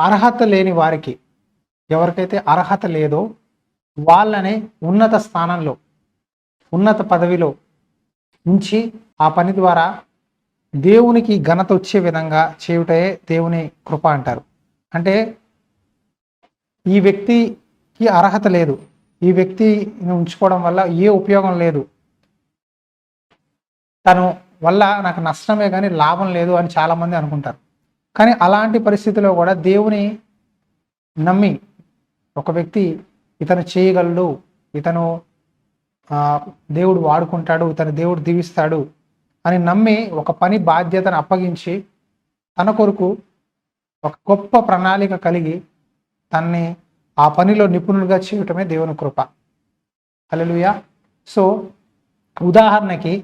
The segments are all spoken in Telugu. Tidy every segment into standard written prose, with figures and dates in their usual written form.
అర్హత లేని వారికి, ఎవరికైతే అర్హత లేదో వాళ్ళని ఉన్నత స్థానంలో, ఉన్నత పదవిలో ఉంచి ఆ పని ద్వారా దేవునికి ఘనత వచ్చే విధంగా చేయుటే దేవుని కృప అంటారు. అంటే ఈ వ్యక్తికి అర్హత లేదు, ఈ వ్యక్తిని ఉంచుకోవడం వల్ల ఏ ఉపయోగం లేదు, తను వల్ల నాకు నష్టమే కానీ లాభం లేదు అని చాలామంది అనుకుంటారు. కానీ అలాంటి పరిస్థితిలో కూడా దేవుని నమ్మి ఒక వ్యక్తి ఇతను చేయగలడు, ఇతను దేవుడు వాడుకుంటాడు, ఇతను దేవుడు దీవిస్తాడు అని నమ్మి ఒక పని బాధ్యతను అప్పగించి తన కొరకు ఒక గొప్ప ప్రణాళిక కలిగి తన్ని ఆ పనిలో నిపుణులుగా చేయటమే దేవుని కృప. హల్లెలూయా. సో ఉదాహరణకి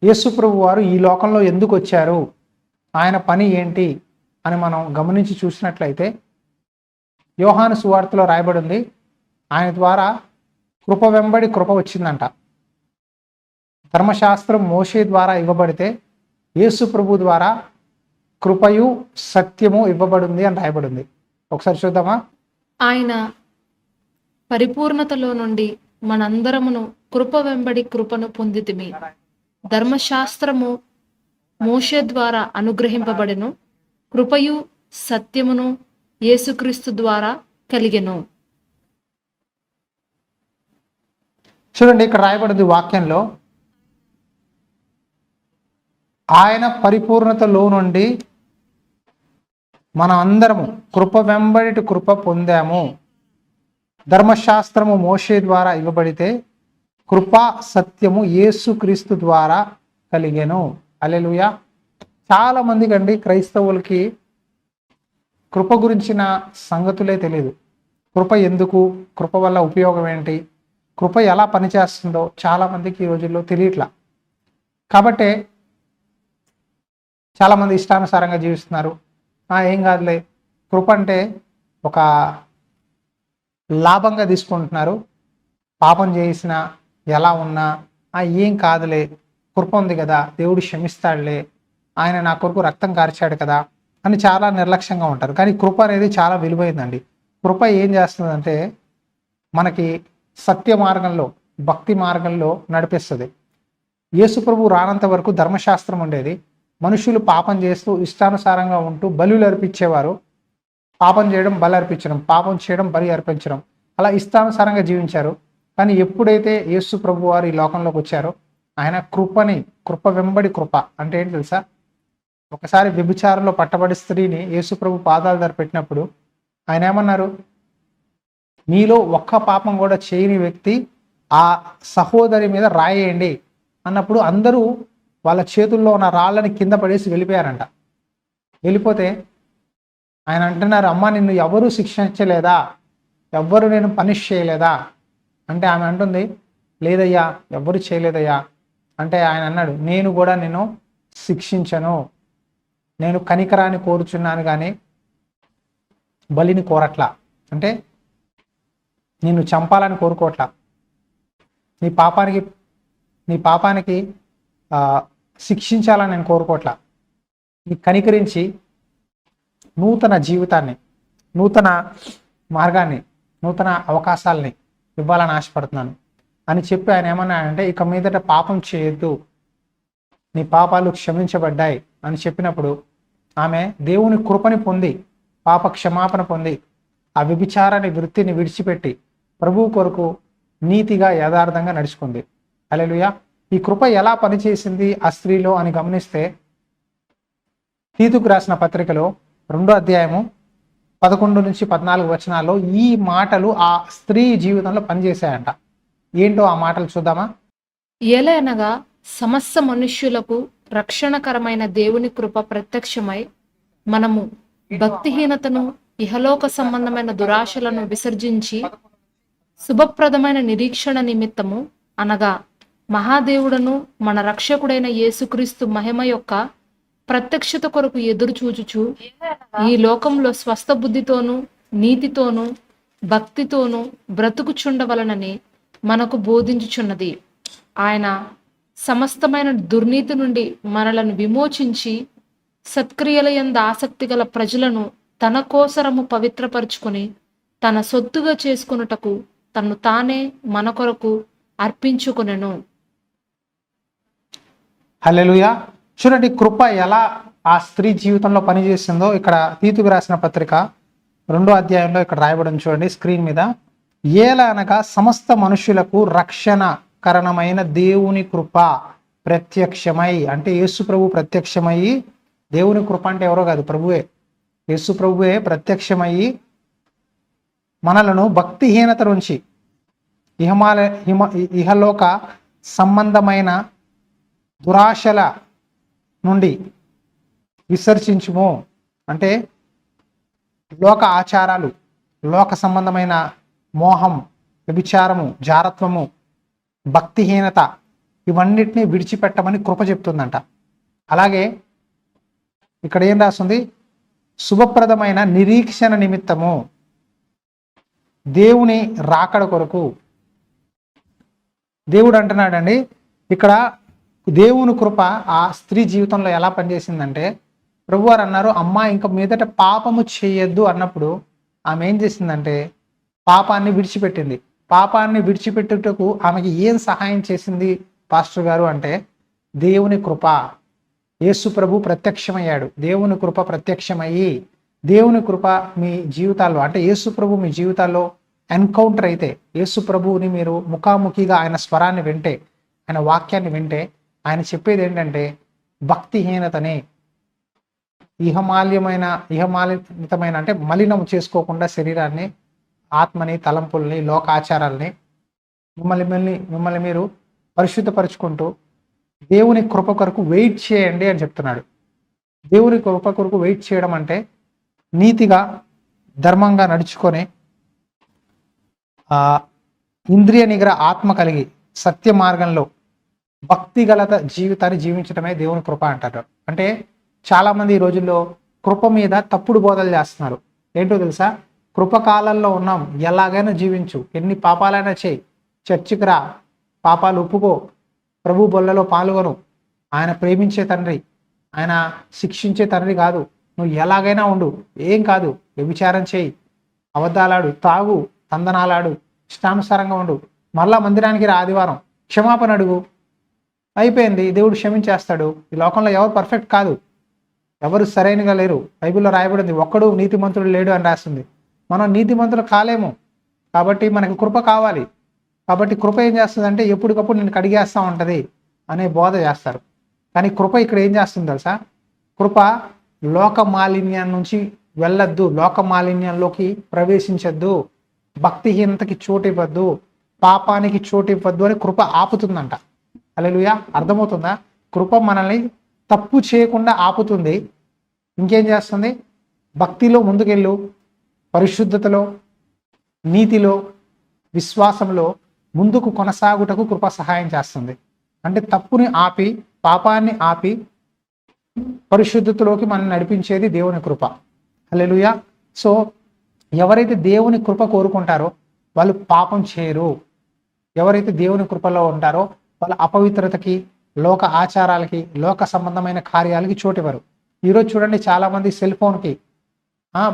యేసుప్రభు వారు ఈ లోకంలో ఎందుకు వచ్చారు, ఆయన పని ఏంటి అని మనం గమనించి చూసినట్లయితే యోహాను సువార్తలో రాయబడి ఉంది, ఆయన ద్వారా కృప వెంబడి కృప వచ్చిందంట. ధర్మశాస్త్రం మోషే ద్వారా ఇవ్వబడితే యేసు ప్రభు ద్వారా కృపయు సత్యము ఇవ్వబడింది అని రాయబడింది. ఒకసారి చూద్దామా. ఆయన పరిపూర్ణతలో నుండి మనందరమును కృప వెంబడి కృపను పొందితిమి. ధర్మశాస్త్రము మోషే ద్వారా అనుగ్రహింపబడెను, కృపయు సత్యమును యేసుక్రీస్తు ద్వారా కలిగెను. చూడండి, ఇక్కడ రాయబడింది వాక్యంలో, ఆయన పరిపూర్ణతలో నుండి మనం అందరము కృప వెంబడి కృప పొందాము. ధర్మశాస్త్రము మోషే ద్వారా ఇవ్వబడితే కృపా సత్యము యేసుక్రీస్తు ద్వారా కలిగెను. హల్లెలూయా. చాలా మందికి అండి, క్రైస్తవులకి కృప గురించిన సంగతులే తెలియదు. కృప ఎందుకు, కృప వల్ల ఉపయోగం ఏంటి, కృప ఎలా పనిచేస్తుందో చాలామందికి ఈ రోజుల్లో తెలియట్లా. కాబట్టే చాలామంది ఇష్టానుసారంగా జీవిస్తున్నారు. ఏం కాదులే, కృప అంటే ఒక లాభంగా తీసుకుంటున్నారు. పాపం చేసినా ఎలా ఉన్నా ఏం కాదులే, కృప ఉంది కదా, దేవుడు క్షమిస్తాడులే, ఆయన నా కొరకు రక్తం కార్చాడు కదా అని చాలా నిర్లక్ష్యంగా ఉంటారు. కానీ కృప అనేది చాలా విలువైందండి. కృప ఏం చేస్తుందంటే మనకి సత్య మార్గంలో, భక్తి మార్గంలో నడిపిస్తుంది. యేసుప్రభు రానంత వరకు ధర్మశాస్త్రం ఉండేది. మనుషులు పాపం చేస్తూ ఇష్టానుసారంగా ఉంటూ బలులు అర్పించేవారు. పాపం చేయడం బలి అర్పించడం, పాపం చేయడం బలి అర్పించడం, అలా ఇష్టానుసారంగా జీవించారు. కానీ ఎప్పుడైతే యేసు ప్రభు వారు ఈ లోకంలోకి వచ్చారో ఆయన కృప వెంబడి కృప అంటే ఏంటి తెలుసా? ఒకసారి వ్యభిచారంలో పట్టబడి స్త్రీని యేసు ప్రభు పాదాల దగ్గర పెట్టినప్పుడు ఆయన ఏమన్నారు? మీలో ఒక్క పాపం కూడా చేయని వ్యక్తి ఆ సహోదరి మీద రాయేయండి అన్నప్పుడు అందరూ వాళ్ళ చేతుల్లో ఉన్న రాళ్ళని కింద పడేసి వెళ్ళిపోయారంట. వెళ్ళిపోతే ఆయన అంటున్నారు, అమ్మ నిన్ను ఎవరు శిక్షించలేదా, ఎవ్వరు నేను పనిష్ చేయలేదా అంటే ఆమె అంటుంది, లేదయ్యా, ఎవ్వరు చేయలేదయ్యా. అంటే ఆయన అన్నాడు, నేను కూడా నిన్ను శిక్షించను, నేను కనికరాన్ని కోరుచున్నాను కానీ బలిని కోరట్లా. అంటే నిన్ను చంపాలని కోరుకోవట్లా, నీ పాపానికి శిక్షించాలని నేను కోరుకోవట్లా, నీ కనికరించి నూతన జీవితాన్ని, నూతన మార్గాన్ని, నూతన అవకాశాలని ఇవ్వాలని ఆశపడుతున్నాను అని చెప్పి ఆయన ఏమన్నాడంటే, ఇక మీదట పాపం చేయొద్దు, నీ పాపాలు క్షమించబడ్డాయి అని చెప్పినప్పుడు ఆమె దేవుని కృపని పొంది, పాప క్షమాపణ పొంది, ఆ వ్యభిచారాన్ని వృత్తిని విడిచిపెట్టి ప్రభువు కొరకు నీతిగా యథార్థంగా నడుచుకుంది. హల్లెలూయా. ఈ కృప ఎలా పనిచేసింది ఆ స్త్రీలో అని గమనిస్తే తీతుకు రాసిన పత్రికలో 2వ అధ్యాయము 11 నుంచి 14 వచనాల్లో ఈ మాటలు ఆ స్త్రీ జీవితంలో పనిచేశాయంట. ఏంటో ఆ మాటలు చూద్దామా. ఏలయనగా సమస్త మనుష్యులకు రక్షణకరమైన దేవుని కృప ప్రత్యక్షమై మనము భక్తిహీనతను, ఇహలోక సంబంధమైన దురాశలను విసర్జించి శుభప్రదమైన నిరీక్షణ నిమిత్తము, అనగా మహాదేవుడను మన రక్షకుడైన యేసుక్రీస్తు మహిమ యొక్క ప్రత్యక్షత కొరకు ఎదురు చూచుచు ఈ లోకంలో స్వస్థ బుద్ధితోనూ నీతితోనూ భక్తితోనూ బ్రతుకుచుండవలనని మనకు బోధించుచున్నది. ఆయన సమస్తమైన దుర్నీతి నుండి మనలను విమోచించి సత్క్రియల యందు ఆసక్తి గల ప్రజలను తన కోసరము పవిత్రపరుచుకొని తన సొత్తుగా చేసుకొనుటకు తన్ను తానే మన కొరకు అర్పించుకొనెను. హల్లెలూయా. చూడండి, కృప ఎలా ఆ స్త్రీ జీవితంలో పనిచేసిందో ఇక్కడ తీతుకు రాసిన పత్రిక 2వ అధ్యాయంలో ఇక్కడ రాయబడి చూడండి స్క్రీన్ మీద. ఏల అనగా సమస్త మనుషులకు రక్షణ కారణమైన దేవుని కృప ప్రత్యక్షమై, అంటే యేసు ప్రభు ప్రత్యక్షమయ్యి, దేవుని కృప అంటే ఎవరో కాదు, ప్రభువే, యేసు ప్రభువే ప్రత్యక్షమయ్యి మనలను భక్తిహీనత నుంచి ఇహలోక సంబంధమైన దురాశల నుండి విసర్జించుము. అంటే లోక ఆచారాలు, లోక సంబంధమైన మోహం, వ్యభిచారము, జారత్వము, భక్తిహీనత, ఇవన్నిటిని విడిచిపెట్టమని కృప చెప్తుందంట. అలాగే ఇక్కడ ఏం రాస్తుంది, శుభప్రదమైన నిరీక్షణ నిమిత్తము దేవుని రాకడ కొరకు. దేవుడు అంటున్నాడండి ఇక్కడ, దేవుని కృప ఆ స్త్రీ జీవితంలో ఎలా పనిచేసిందంటే, ప్రభువారు అన్నారు, అమ్మా ఇంక మీదట పాపము చేయొద్దు అన్నప్పుడు ఆమె ఏం చేసిందంటే పాపాన్ని విడిచిపెట్టింది. పాపాన్ని విడిచిపెట్టుటకు ఆమెకి ఏం సహాయం చేసింది పాస్టర్ గారు అంటే, దేవుని కృప. యేసు ప్రభు ప్రత్యక్షమయ్యాడు, దేవుని కృప ప్రత్యక్షమయ్యి, దేవుని కృప మీ జీవితాల్లో, అంటే యేసు ప్రభు మీ జీవితాల్లో ఎన్కౌంటర్ అయితే, యేసు ప్రభువుని మీరు ముఖాముఖిగా ఆయన స్వరాన్ని వింటే, ఆయన వాక్యాన్ని వింటే, ఆయన చెప్పేది ఏంటంటే భక్తిహీనతని, ఇహమాలితమైన అంటే మలినం చేసుకోకుండా శరీరాన్ని, ఆత్మని, తలంపుల్ని, లోకాచారాల్ని మిమ్మల్ని మీరు పరిశుద్ధపరుచుకుంటూ దేవుని కృప కొరకు వెయిట్ చేయండి అని చెప్తున్నాడు. దేవుని కృప కొరకు వెయిట్ చేయడం అంటే నీతిగా, ధర్మంగా నడుచుకొని, ఇంద్రియ నిగ్రహ ఆత్మ కలిగి సత్య మార్గంలో భక్తిగలత జీవితాన్ని జీవించడమే దేవుని కృప అంటారు. అంటే చాలామంది ఈ రోజుల్లో కృప మీద తప్పుడు బోధలు చేస్తున్నారు. ఏంటో తెలుసా, కృపకాలంలో ఉన్నాం, ఎలాగైనా జీవించు, ఎన్ని పాపాలైనా చేయి, చర్చికి రా, పాపాలు ఒప్పుకో, ప్రభు బొల్లలో పాల్గొను, ఆయన ప్రేమించే తండ్రి, ఆయన శిక్షించే తండ్రి కాదు, నువ్వు ఎలాగైనా ఉండు, ఏం కాదు, వ్యభిచారం చేయి, అబద్ధాలాడు, తాగు, తందనాలాడు, ఇష్టానుసారంగా ఉండు, మళ్ళా మందిరానికి రా, ఆదివారం క్షమాపణ అడుగు, అయిపోయింది, దేవుడు క్షమించేస్తాడు. ఈ లోకంలో ఎవరు పర్ఫెక్ట్ కాదు, ఎవరు సరైనగా లేరు. బైబిల్లో రాయబడింది, ఒక్కడు నీతిమంతుడు లేడు అని రాస్తుంది. మనం నీతిమంతులు కాలేము, కాబట్టి మనకి కృప కావాలి. కాబట్టి కృప ఏం చేస్తుందంటే ఎప్పటికప్పుడు నేను కడిగేస్తూ ఉంటుంది అనే బోధ చేస్తారు. కానీ కృప ఇక్కడ ఏం చేస్తుంది తెలుసా, కృప లోక మాలిన్యం నుంచి వెళ్ళొద్దు, లోక మాలిన్యంలోకి ప్రవేశించద్దు, భక్తిహీనతకి చోటు ఇవ్వద్దు, పాపానికి చోటు ఇవ్వద్దు అని కృప ఆపుతుందంట. హల్లెలూయా. అర్థమవుతుందా? కృప మనల్ని తప్పు చేయకుండా ఆపుతుంది. ఇంకేం చేస్తుంది, భక్తిలో ముందుకెళ్ళు, పరిశుద్ధతలో, నీతిలో, విశ్వాసంలో ముందుకు కొనసాగుటకు కృప సహాయం చేస్తుంది. అంటే తప్పుని ఆపి, పాపాన్ని ఆపి పరిశుద్ధతలోకి మనం నడిపించేది దేవుని కృప. హల్లెలూయా. సో ఎవరైతే దేవుని కృప కోరుకుంటారో వాళ్ళు పాపం చేయరు. ఎవరైతే దేవుని కృపలో ఉంటారో వాళ్ళ అపవిత్రతకి, లోక ఆచారాలకి, లోక సంబంధమైన కార్యాలకి చోటివ్వరు. ఈరోజు చూడండి, చాలామంది సెల్ ఫోన్కి,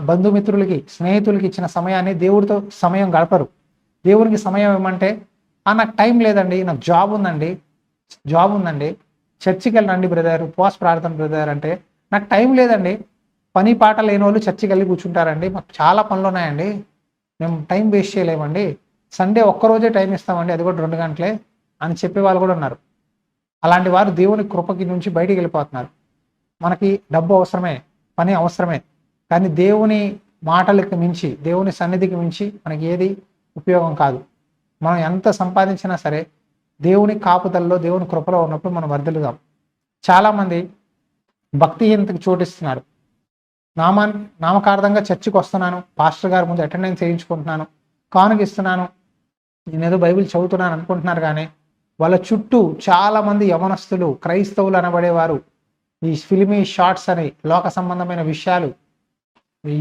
బంధుమిత్రులకి, స్నేహితులకి ఇచ్చిన సమయాన్ని దేవుడితో సమయం గడపరు. దేవునికి సమయం ఇవ్వమంటే, నాకు టైం లేదండి, నాకు జాబ్ ఉందండి, చర్చికి వెళ్ళండి బ్రదర్, ఉపవాస ప్రార్థన బ్రదర్ అంటే, నాకు టైం లేదండి, పని పాట లేని వాళ్ళు చర్చికి వెళ్ళి కూర్చుంటారండి, మాకు చాలా పనులు ఉన్నాయండి, మేము టైం వేస్ట్ చేయలేమండి, సండే ఒక్కరోజే టైం ఇస్తామండి, అది కూడా 2 గంటలే అని చెప్పే వాళ్ళు కూడా ఉన్నారు. అలాంటి వారు దేవుని కృపకి నుంచి బయటికి వెళ్ళిపోతున్నారు. మనకి డబ్బు అవసరమే, పని అవసరమే, కానీ దేవుని మాటలకు మించి, దేవుని సన్నిధికి మించి మనకి ఏది ఉపయోగం కాదు. మనం ఎంత సంపాదించినా సరే దేవుని కాపుదల్లో, దేవుని కృపలో ఉన్నప్పుడు మనం వర్ధిల్లుదాం. చాలామంది భక్తిహీనతకి చోటిస్తున్నారు. నామకార్థంగా చర్చికి వస్తున్నాను, పాస్టర్ గారి ముందు అటెండెన్స్ చేయించుకుంటున్నాను, కానుక ఇస్తున్నాను, నేనేదో బైబిల్ చదువుతున్నాను అనుకుంటున్నారు. కానీ వాళ్ళ చుట్టూ చాలామంది యవనస్తులు, క్రైస్తవులు అనబడేవారు ఈ ఫిల్మీ షార్ట్స్ అని, లోక సంబంధమైన విషయాలు,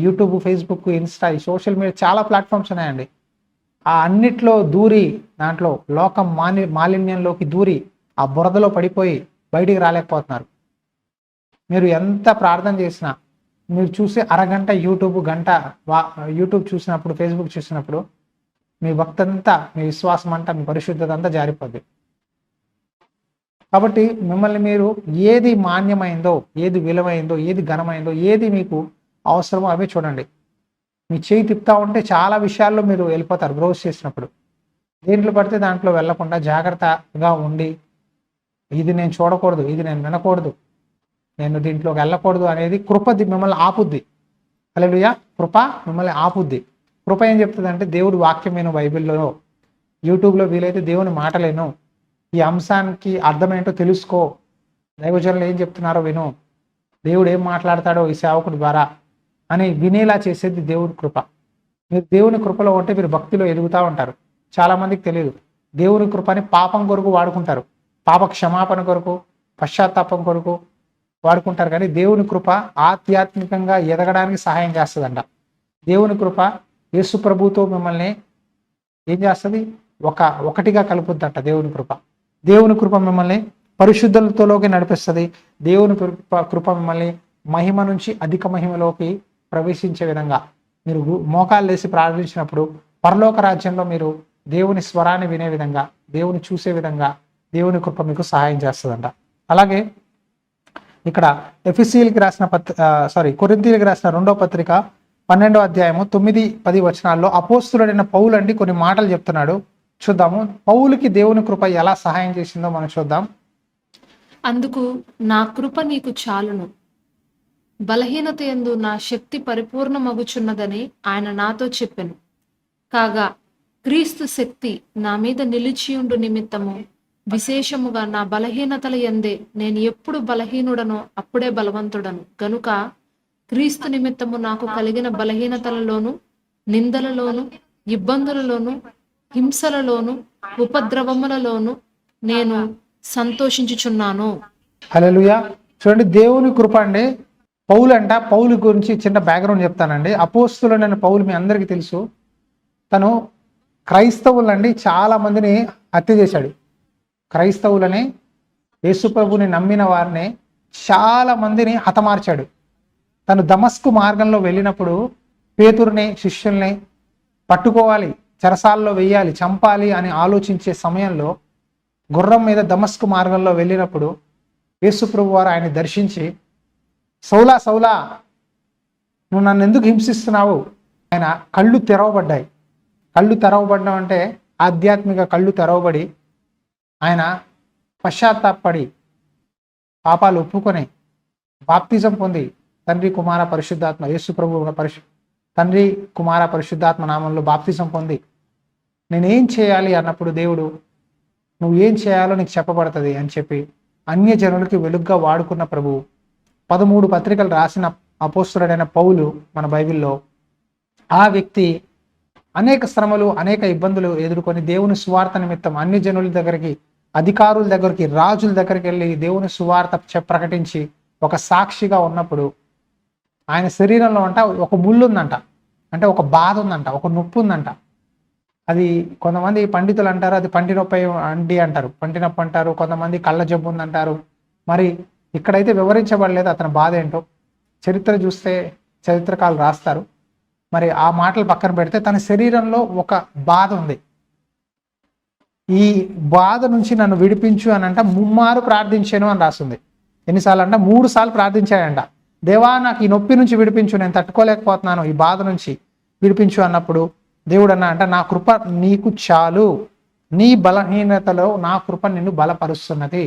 యూట్యూబ్, ఫేస్బుక్, ఇన్స్టా, ఈ సోషల్ మీడియా చాలా ప్లాట్ఫామ్స్ ఉన్నాయండి. ఆ అన్నిట్లో దూరి, దాంట్లో లోక మాలిన్యంలోకి దూరి ఆ బురదలో పడిపోయి బయటికి రాలేకపోతున్నారు. మీరు ఎంత ప్రార్థన చేసినా, మీరు చూసే అరగంట యూట్యూబ్ గంట యూట్యూబ్ చూసినప్పుడు, ఫేస్బుక్ చూసినప్పుడు మీ భక్తి అంతా, మీ విశ్వాసం అంతా, మీ పరిశుద్ధత అంతా జారిపోద్ది. కాబట్టి మిమ్మల్ని మీరు ఏది మాన్యమైందో, ఏది విలువైందో, ఏది ఘనమైందో, ఏది మీకు అవసరమో అవే చూడండి. మీ చేయి తిప్పుతా ఉంటే చాలా విషయాల్లో మీరు వెళ్ళిపోతారు బ్రౌజ్ చేసినప్పుడు. దేంట్లో పడితే దాంట్లో వెళ్ళకుండా జాగ్రత్తగా ఉండి, ఇది నేను చూడకూడదు, ఇది నేను వినకూడదు, నేను దీంట్లోకి వెళ్ళకూడదు అనేది కృపది మిమ్మల్ని ఆపుద్ది. హల్లెలూయా. కృప మిమ్మల్ని ఆపుద్ది. కృప ఏం చెప్తుందంటే దేవుడి వాక్యమేను, బైబిల్లో, యూట్యూబ్లో వీలైతే దేవుని మాటలేను, ఈ అంశానికి అర్థమేంటో తెలుసుకో, దైవజనులు ఏం చెప్తున్నారో విను, దేవుడు ఏం మాట్లాడతాడో ఈ సేవకుడి ద్వారా అని వినేలా చేసేది దేవుడి కృప. మీరు దేవుని కృపలో ఉంటే మీరు భక్తిలో ఎదుగుతూ ఉంటారు. చాలామందికి తెలియదు. దేవుని కృపని పాపం కొరకు వాడుకుంటారు, పాప క్షమాపణ కొరకు, పశ్చాత్తాపం కొరకు వాడుకుంటారు. కానీ దేవుని కృప ఆధ్యాత్మికంగా ఎదగడానికి సహాయం చేస్తుందంట. దేవుని కృప యేసు ప్రభుతో మిమ్మల్ని ఏం చేస్తుంది? ఒకటిగా కలుపుద్దంట దేవుని కృప. దేవుని కృప మిమ్మల్ని పరిశుద్ధతలోకి నడిపిస్తుంది. దేవుని కృప మిమ్మల్ని మహిమ నుంచి అధిక మహిమలోకి ప్రవేశించే విధంగా, మీరు మోకాలు వేసి ప్రార్థించినప్పుడు పరలోక రాజ్యంలో మీరు దేవుని స్వరాన్ని వినే విధంగా, దేవుని చూసే విధంగా దేవుని కృప మీకు సహాయం చేస్తుందంట. అలాగే ఇక్కడ ఎఫెసీయులకి రాసిన కొరింథీయులకి రాసిన 2వ పత్రిక 12వ అధ్యాయము 9-10 వచనాల్లో అపోస్తులుడైన పౌలు అండి కొన్ని మాటలు చెప్తున్నాడు. చూద్దాము. పౌలుకి దేవుని కృప ఎలా సహాయం చేసిందో మనం చూద్దాం. అందుకు నా కృప నీకు చాలును, బలహీనత యందు నా శక్తి పరిపూర్ణమగుచున్నదని ఆయన నాతో చెప్పెను. కాగా క్రీస్తు శక్తి నా మీద నిలిచియుండు నిమిత్తము విశేషముగా నా బలహీనతల యందే నేను ఎప్పుడు బలహీనుడనో అప్పుడే బలవంతుడను. గనుక క్రీస్తు నిమిత్తము నాకు కలిగిన బలహీనతలలోను, నిందలలోను, ఇబ్బందులలోను, హింసలలోను, ఉపద్రవములలోను నేను సంతోషించుచున్నాను. హల్లెలూయా. చూడండి, దేవుని కృప అండి. పౌలు గురించి చిన్న బ్యాక్గ్రౌండ్ చెప్తానండి. అపోస్తులుడైన పౌలు మీ అందరికీ తెలుసు. తను క్రైస్తవులండి చాలా మందిని హత్య చేశాడు. క్రైస్తవులని, యేసు ప్రభుని నమ్మిన వారిని చాలా మందిని హతమార్చాడు. తను దమస్కు మార్గంలో వెళ్ళినప్పుడు పేతురుని, శిష్యుల్ని పట్టుకోవాలి, చెరసాల్లో వెయ్యాలి, చంపాలి అని ఆలోచించే సమయంలో గుర్రం మీద దమస్కు మార్గంలో వెళ్ళినప్పుడు యేసు ప్రభు వారు ఆయన దర్శించి, సౌలా సౌలా, నువ్వు నన్ను ఎందుకు హింసిస్తున్నావు? ఆయన కళ్ళు తెరవబడ్డాయి. కళ్ళు తెరవబడ్డం అంటే ఆధ్యాత్మిక కళ్ళు తెరవబడి ఆయన పశ్చాత్తాపడి పాపాలు ఒప్పుకొని బాప్తిజం పొంది తండ్రి కుమార పరిశుద్ధాత్మ, యేసు ప్రభు తండ్రి కుమార పరిశుద్ధాత్మ నామంలో బాప్తిజం పొంది, నేనేం చేయాలి అన్నప్పుడు దేవుడు నువ్వు ఏం చేయాలో నీకు చెప్పబడుతుంది అని చెప్పి అన్యజనులకి వెలుగ్గా వాడుకున్న ప్రభువు 13 పత్రికలు రాసిన అపోస్తులుడైన పౌలు మన బైబిల్లో, ఆ వ్యక్తి అనేక శ్రమలు, అనేక ఇబ్బందులు ఎదుర్కొని దేవుని సువార్త నిమిత్తం అన్యజనుల దగ్గరికి, అధికారుల దగ్గరికి, రాజుల దగ్గరికి వెళ్ళి దేవుని సువార్త ప్రకటించి ఒక సాక్షిగా ఉన్నప్పుడు ఆయన శరీరంలో ఒక ముళ్ళు ఉందంట, అంటే ఒక బాధ ఉందంట, ఒక నొప్పి ఉందంట. అది కొంతమంది పండితులు అంటారు అది పంటి నొప్పి అంటారు, పంటి నొప్పి అంటారు, కొంతమంది కళ్ళ జబ్బు ఉందంటారు. మరి ఇక్కడైతే వివరించబడలేదు అతని బాధ ఏంటో. చరిత్ర చూస్తే చరిత్రకారులు రాస్తారు. మరి ఆ మాటలు పక్కన పెడితే తన శరీరంలో ఒక బాధ ఉంది. ఈ బాధ నుంచి నన్ను విడిపించు అని ముమ్మారు ప్రార్థించాను అని రాస్తుంది. ఎన్నిసార్లు 3 సార్లు ప్రార్థించాడంట. దేవా నాకు ఈ నొప్పి నుంచి విడిపించు, నేను తట్టుకోలేకపోతున్నాను, ఈ బాధ నుంచి విడిపించు అన్నప్పుడు దేవుడు నా కృప నీకు చాలు, నీ బలహీనతలో నా కృప నిన్ను బలపరుస్తున్నది.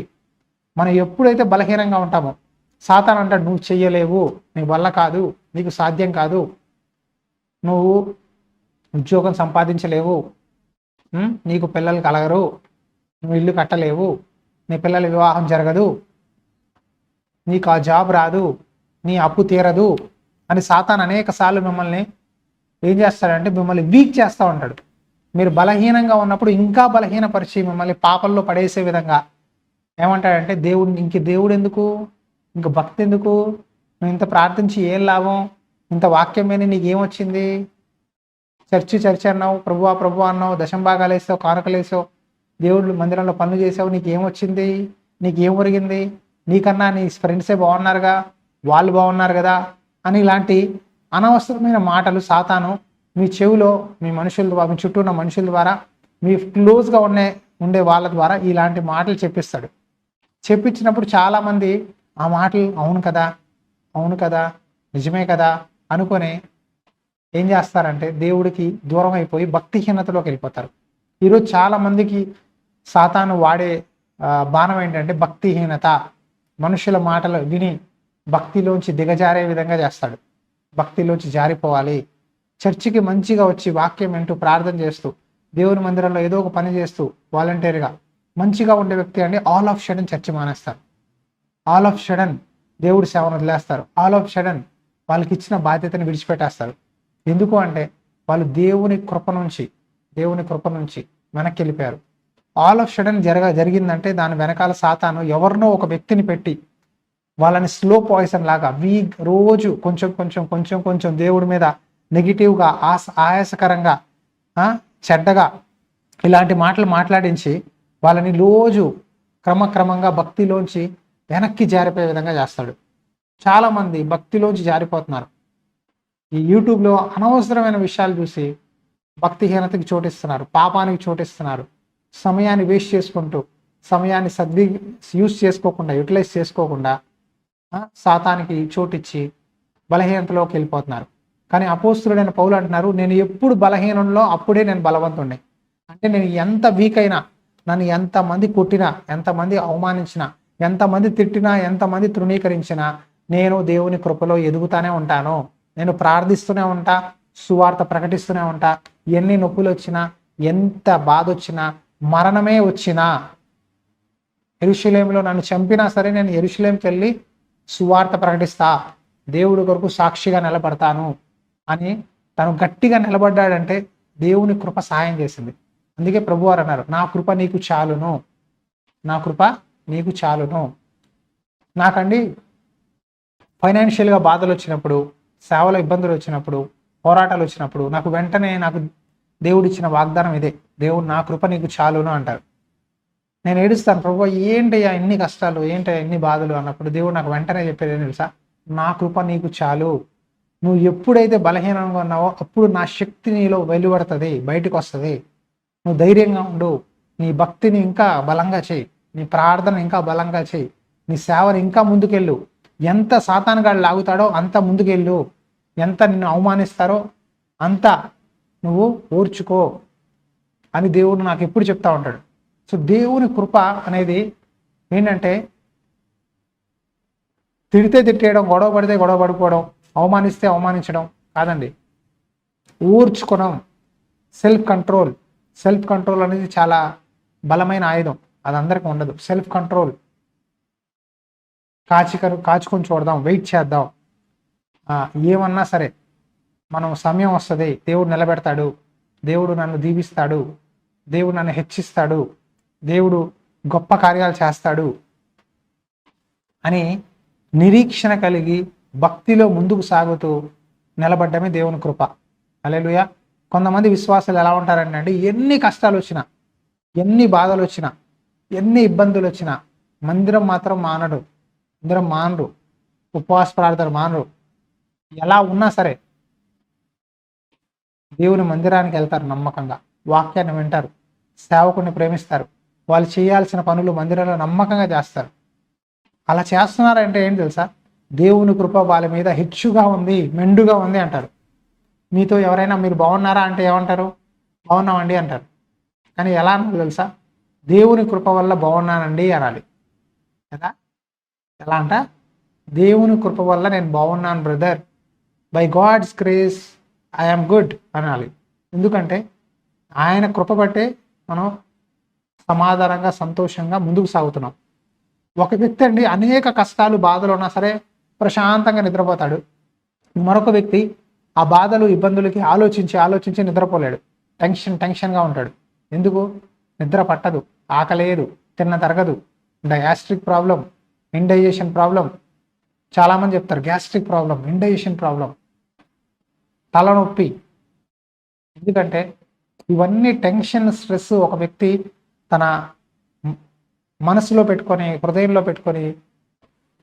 మనం ఎప్పుడైతే బలహీనంగా ఉంటామో సాతాను అంటాడు, నువ్వు చెయ్యలేవు, నీ వల్ల కాదు, నీకు సాధ్యం కాదు, నువ్వు ఉద్యోగం సంపాదించలేవు, నీకు పిల్లలు కలగరు, నువ్వు ఇల్లు కట్టలేవు, నీ పిల్లల వివాహం జరగదు, నీకు ఆ జాబ్ రాదు, నీ అప్పు తీరదు అని సాతాను అనేక సార్లు మిమ్మల్ని ఏం చేస్తాడంటే మిమ్మల్ని వీక్ చేస్తూ ఉంటాడు. మీరు బలహీనంగా ఉన్నప్పుడు ఇంకా బలహీనపరిచి మిమ్మల్ని పాపంలో పడేసే విధంగా ఏమంటాడంటే, దేవుడు ఎందుకు, ఇంక భక్తి ఎందుకు, నువ్వు ఇంత ప్రార్థించి ఏం లాభం, ఇంత వాక్యం మీద నీకేమొచ్చింది, చర్చి అన్నావు, ప్రభు అన్నావు, దశంభాగాలు వేసావు, కానుకలు వేసావు, దేవుడు మందిరంలో పనులు చేసావు, నీకేమొచ్చింది, నీకేం ఒరిగింది, నీకన్నా నీ ఫ్రెండ్సే బాగున్నారుగా, వాళ్ళు బాగున్నారు కదా అని ఇలాంటి అనవసరమైన మాటలు సాతాను మీ చెవిలో మీ మనుషుల ద్వారా, మీ చుట్టూ ఉన్న మనుషుల ద్వారా, మీ క్లోజ్గా ఉండే వాళ్ళ ద్వారా ఇలాంటి మాటలు చెప్పిస్తాడు. చెప్పించినప్పుడు చాలామంది ఆ మాటలు అవును కదా, అవును కదా, నిజమే కదా అనుకొని ఏం చేస్తారంటే దేవుడికి దూరం అయిపోయి భక్తిహీనతలోకి వెళ్ళిపోతారు. ఈరోజు చాలా మందికి సాతాను వాడే బాణం ఏంటంటే భక్తిహీనత. మనుషుల మాటలు విని భక్తిలోంచి దిగజారే విధంగా చేస్తాడు. భక్తిలోంచి జారిపోవాలి. చర్చికి మంచిగా వచ్చి వాక్యం వింటూ ప్రార్థన చేస్తూ దేవుని మందిరంలో ఏదో ఒక పని చేస్తూ వాలంటీర్గా మంచిగా ఉండే వ్యక్తి అండి ఆల్ ఆఫ్ సడన్ చర్చి మానేస్తారు. ఆల్ ఆఫ్ సడన్ దేవుడి సేవను వదిలేస్తారు. ఆల్ ఆఫ్ సడన్ వాళ్ళకి ఇచ్చిన బాధ్యతని విడిచిపెట్టేస్తారు. ఎందుకు అంటే వాళ్ళు దేవుని కృప నుంచి వెనక్కి వెళ్ళిపోయారు. ఆల్ ఆఫ్ సడన్ జరిగిందంటే దాని వెనకాల సాతాను ఎవరినో ఒక వ్యక్తిని పెట్టి వాళ్ళని స్లో పాయిజన్ లాగా రోజు కొంచెం దేవుడి మీద నెగిటివ్గా ఆయాసకరంగా చెడ్డగా ఇలాంటి మాటలు మాట్లాడించి వాళ్ళని రోజు క్రమక్రమంగా భక్తిలోంచి వెనక్కి జారిపోయే విధంగా చేస్తాడు. చాలామంది భక్తిలోంచి జారిపోతున్నారు. ఈ యూట్యూబ్లో అనవసరమైన విషయాలు చూసి భక్తిహీనతకి చోటిస్తున్నారు, పాపానికి చోటిస్తున్నారు. సమయాన్ని వేస్ట్ చేసుకుంటూ సమయాన్ని యూటిలైజ్ చేసుకోకుండా సాతానికి చోటిచ్చి బలహీనతలోకి వెళ్ళిపోతున్నారు. కానీ అపోస్తులుడైన పౌలు అంటున్నారు, నేను ఎప్పుడు బలహీనంలో అప్పుడే నేను బలవంతుణ్ణి. అంటే నేను ఎంత వీక్ అయినా, నన్ను ఎంతమంది కొట్టినా, ఎంతమంది అవమానించినా, ఎంతమంది తిట్టినా, ఎంతమంది తృణీకరించినా నేను దేవుని కృపలో ఎదుగుతానే ఉంటాను. నేను ప్రార్థిస్తూనే ఉంటా, సువార్త ప్రకటిస్తూనే ఉంటా. ఎన్ని నొప్పులు వచ్చినా, ఎంత బాధ వచ్చినా, మరణమే వచ్చినా, యెరూషలేములో నన్ను చంపినా సరే నేను యెరూషలేంకి వెళ్ళి సువార్త ప్రకటిస్తా, దేవుడి కొరకు సాక్షిగా నిలబడతాను అని తను గట్టిగా నిలబడ్డాడంటే దేవుని కృప సహాయం చేసింది. అందుకే ప్రభువారు అన్నారు, నా కృప నీకు చాలును, నా కృప నీకు చాలును. నాకండి ఫైనాన్షియల్గా బాధలు వచ్చినప్పుడు, సేవలో ఇబ్బందులు వచ్చినప్పుడు, పోరాటాలు వచ్చినప్పుడు నాకు వెంటనే దేవుడిచ్చిన వాగ్దానం ఇదే, దేవుడు నా కృప నీకు చాలును అంటారు. నేను ఏడుస్తాను, ప్రభు ఏంటయ్యా ఇన్ని కష్టాలు, ఏంటయ్యా ఇన్ని బాధలు అన్నప్పుడు దేవుడు నాకు వెంటనే చెప్పేది ఏం తెలుసా, నా కృప నీకు చాలు. నువ్వు ఎప్పుడైతే బలహీనంగా ఉన్నావో అప్పుడు నా శక్తి నీలో వెలువడుతుంది, బయటకు వస్తుంది. నువ్వు ధైర్యంగా ఉండు, నీ భక్తిని ఇంకా బలంగా చేయి, నీ ప్రార్థన ఇంకా బలంగా చేయి, నీ సేవను ఇంకా ముందుకెళ్ళు. ఎంత సాతానుగాడు లాగుతాడో అంత ముందుకెళ్ళు, ఎంత నిన్ను అవమానిస్తారో అంత నువ్వు ఓర్చుకో అని దేవుడు నాకు ఎప్పుడు చెప్తా ఉంటాడు. సో దేవుని కృప అనేది ఏంటంటే తిడితే తిట్టేయడం, గొడవ పడితే గొడవ పడిపోవడం, అవమానిస్తే అవమానించడం కాదండి. ఓర్చుకోవడం, సెల్ఫ్ కంట్రోల్ అనేది చాలా బలమైన ఆయుధం. అది అందరికీ ఉండదు. సెల్ఫ్ కంట్రోల్, కాచుకొని చూడదాం, వెయిట్ చేద్దాం. ఏమన్నా సరే మనం సమయం వస్తుంది, దేవుడు నిలబెడతాడు, దేవుడు నన్ను దీవిస్తాడు, దేవుడు నన్ను హెచ్చిస్తాడు, దేవుడు గొప్ప కార్యాలు చేస్తాడు అని నిరీక్షణ కలిగి భక్తిలో ముందుకు సాగుతూ నిలబడ్డమే దేవుని కృప. హల్లెలూయా. కొంతమంది విశ్వాసాలు ఎలా ఉంటారంటే ఎన్ని కష్టాలు వచ్చినా, ఎన్ని బాధలు వచ్చినా, ఎన్ని ఇబ్బందులు వచ్చినా మందిరం మాత్రం మానరు, ఉపవాస ప్రార్థన మానరు. ఎలా ఉన్నా సరే దేవుని మందిరానికి వెళ్తారు, నమ్మకంగా వాక్యాన్ని వింటారు, సేవకుని ప్రేమిస్తారు, వాళ్ళు చేయాల్సిన పనులు మందిరంలో నమ్మకంగా చేస్తారు. అలా చేస్తున్నారంటే ఏంటి తెలుసా, దేవుని కృప వాళ్ళ మీద హెచ్చుగా ఉంది, మెండుగా ఉంది అంటారు. మీతో ఎవరైనా మీరు బాగున్నారా అంటే ఏమంటారు, బాగున్నామండి అంటారు. కానీ ఎలా అన్నారు తెలుసా, దేవుని కృప వల్ల బాగున్నానండి అనాలి కదా. ఎలా అంట, దేవుని కృప వల్ల నేను బాగున్నాను brother, by God's grace I'm good అనాలి. ఎందుకంటే ఆయన కృప బట్టే మనం సమాధానంగా సంతోషంగా ముందుకు సాగుతున్నాం. ఒక వ్యక్తి అండి అనేక కష్టాలు బాధలు ఉన్నా సరే ప్రశాంతంగా నిద్రపోతాడు. మరొక వ్యక్తి ఆ బాధలు ఇబ్బందులకి ఆలోచించి నిద్రపోలేడు, టెన్షన్గా ఉంటాడు. ఎందుకు? నిద్ర పట్టదు, ఆకలేదు, తిన్న తరగదు, గ్యాస్ట్రిక్ ప్రాబ్లం, ఇండైజెషన్ ప్రాబ్లం. చాలామంది చెప్తారు గ్యాస్ట్రిక్ ప్రాబ్లం, ఇండైజెషన్ ప్రాబ్లం, తలనొప్పి. ఎందుకంటే ఇవన్నీ టెన్షన్, స్ట్రెస్ ఒక వ్యక్తి తన మనసులో పెట్టుకొని, హృదయంలో పెట్టుకొని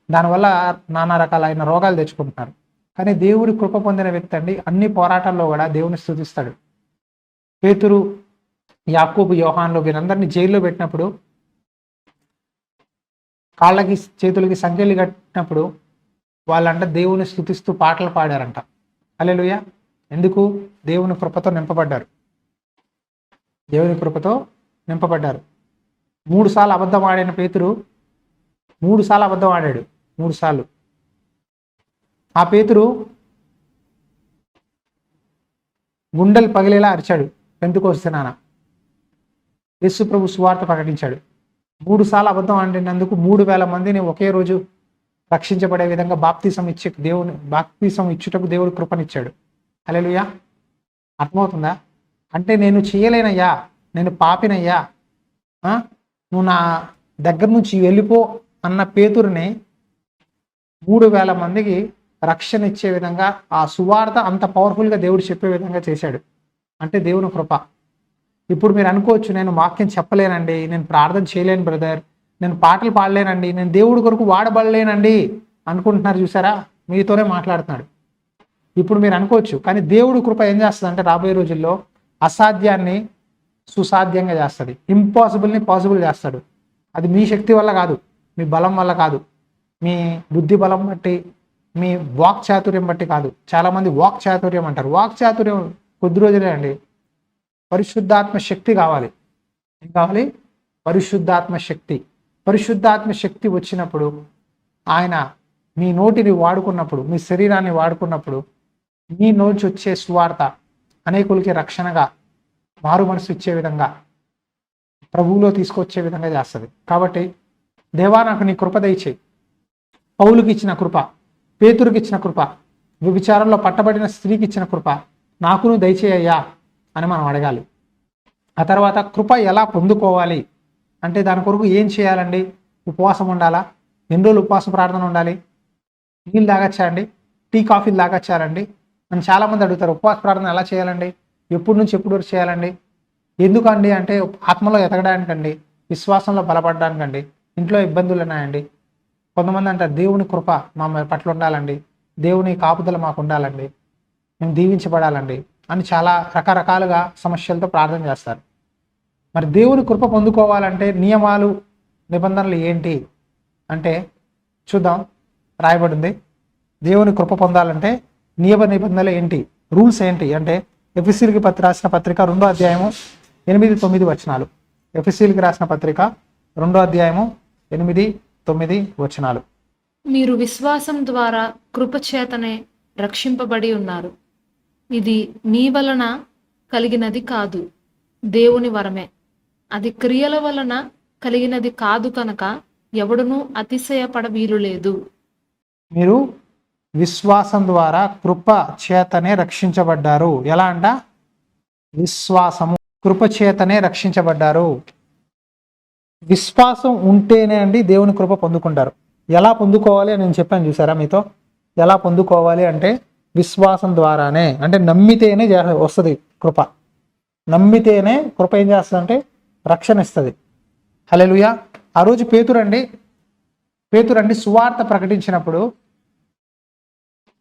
దానివల్ల నానా రకాలైన రోగాలు తెచ్చుకుంటున్నారు. కానీ దేవుడి కృప పొందిన వ్యక్తి అండి అన్ని పోరాటాల్లో కూడా దేవుని స్తుతిస్తాడు. పేతురు, యాకోబు, యోహాన్లు వీరందరినీ జైల్లో పెట్టినప్పుడు, కాళ్ళకి చేతులకి సంఖ్యలు కట్టినప్పుడు వాళ్ళంట దేవుని స్తుతిస్తూ పాటలు పాడారంట. హల్లెలూయా. ఎందుకు? దేవుని కృపతో నింపబడ్డారు. దేవుని కృపతో నింపబడ్డారు. 3 సార్లు అబద్ధం ఆడిన పేతురు 3 సార్లు అబద్ధం ఆడాడు. 3 సార్లు. ఆ పేతురు గుండెలు పగిలేలా అరిచాడు పెంతెకోస్తు దినాన. యేసు ప్రభు సువార్త ప్రకటించాడు. 3 సార్లు అబద్ధం ఆడినందుకు 3,000 మందిని ఒకే రోజు రక్షించబడే విధంగా బాప్తిసం ఇచ్చుటకు దేవుడు కృపనిచ్చాడు. హల్లెలూయా. అర్థమవుతుందా? అంటే నేను చేయలేనయ్యా, నేను పాపినయ్యా, నువ్వు నా దగ్గర నుంచి వెళ్ళిపో అన్న పేతురుని 3,000 మందికి రక్షణ ఇచ్చే విధంగా ఆ సువార్త అంత పవర్ఫుల్గా దేవుడు చెప్పే విధంగా చేశాడు. అంటే దేవుని కృప. ఇప్పుడు మీరు అనుకోవచ్చు, నేను వాక్యం చెప్పలేనండి, నేను ప్రార్థన చేయలేను బ్రదర్, నేను పాటలు పాడలేనండి, నేను దేవుడి కొరకు వాడబడలేనండి అనుకుంటున్నారు. చూసారా? మీతోనే మాట్లాడుతున్నాడు. ఇప్పుడు మీరు అనుకోవచ్చు, కానీ దేవుడి కృప ఏం చేస్తుంది అంటే రాబోయే రోజుల్లో అసాధ్యాన్ని సుసాధ్యంగా చేస్తుంది, ఇంపాసిబుల్ని పాసిబుల్ చేస్తాడు. అది మీ శక్తి వల్ల కాదు, మీ బలం వల్ల కాదు, మీ బుద్ధి బలం బట్టి, మీ వాక్ చాతుర్యం బట్టి కాదు. చాలామంది వాక్ చాతుర్యం అంటారు. వాక్ చాతుర్యం కొద్ది రోజులే అండి. పరిశుద్ధాత్మ శక్తి కావాలి. ఏం కావాలి? పరిశుద్ధాత్మ శక్తి. పరిశుద్ధాత్మ శక్తి వచ్చినప్పుడు, ఆయన మీ నోటిని వాడుకున్నప్పుడు, మీ శరీరాన్ని వాడుకున్నప్పుడు, మీ నోటి వచ్చే సువార్త అనేకులకి రక్షణగా, మారు మనసు ఇచ్చే విధంగా, ప్రభువులో తీసుకొచ్చే విధంగా చేస్తుంది. కాబట్టి దేవా నాకు నీ కృప దయచేయి. పౌలుకి ఇచ్చిన కృప, పేతురుకి ఇచ్చిన కృప, వ్యభిచారంలో పట్టబడిన స్త్రీకి ఇచ్చిన కృప నాకును దయచేయ్యా అని మనం అడగాలి. ఆ తర్వాత కృప ఎలా పొందుకోవాలి అంటే దాని కొరకు ఏం చేయాలండి? ఉపవాసం ఉండాలా? ఎన్ని రోజులు ఉపవాస ప్రార్థన ఉండాలి? నీళ్ళు తాగచ్చా అండి? టీ కాఫీలు తాగచ్చారండి? నన్ను చాలామంది అడుగుతారు, ఉపవాస ప్రార్థన ఎలా చేయాలండి? ఎప్పటి నుంచి ఎప్పుడు వరకు చేయాలండి? ఎందుకండి అంటే ఆత్మలో ఎదగడానికండి, విశ్వాసంలో బలపడడానికండి. ఇంట్లో ఇబ్బందులు ఉన్నాయండి. కొంతమంది అంటారు దేవుని కృప మా పట్ల ఉండాలండి, దేవుని కాపుదల మాకు ఉండాలండి, మేము దీవించబడాలండి అని చాలా రకరకాలుగా సమస్యలతో ప్రార్థన చేస్తారు. మరి దేవుని కృప పొందుకోవాలంటే నియమాలు, నిబంధనలు ఏంటి అంటే చూద్దాం. రాయబడింది దేవుని కృప పొందాలంటే నియమ నిబంధనలు ఏంటి, రూల్స్ ఏంటి అంటే ఎఫెసీయులకు రాసిన పత్రిక 2వ అధ్యాయము 8-9 వచనాలు. ఎఫెసీయులకు రాసిన పత్రిక 2వ అధ్యాయము 8-9 వచనాలు. మీరు విశ్వాసం ద్వారా కృపచేతనే రక్షింపబడి ఉన్నారు. ఇది మీ వలన కలిగినది కాదు, దేవుని వరమే. అది క్రియల వలన కలిగినది కాదు కనుక ఎవడునూ అతిశయపడ వీలు లేదు. మీరు విశ్వాసం ద్వారా కృప చేతనే రక్షించబడ్డారు. ఎలా అంట? విశ్వాసము, కృప చేతనే రక్షించబడ్డారు. విశ్వాసం ఉంటేనే అండి దేవుని కృప పొందుకుంటారు. ఎలా పొందుకోవాలి అని నేను చెప్పాను చూసారా మీతో? ఎలా పొందుకోవాలి అంటే విశ్వాసం ద్వారానే, అంటే నమ్మితేనే వస్తుంది కృప. నమ్మితేనే కృప ఏం చేస్తుంది అంటే రక్షణ ఇస్తుంది. హల్లెలూయా. ఆ రోజు పేతురండి సువార్త ప్రకటించినప్పుడు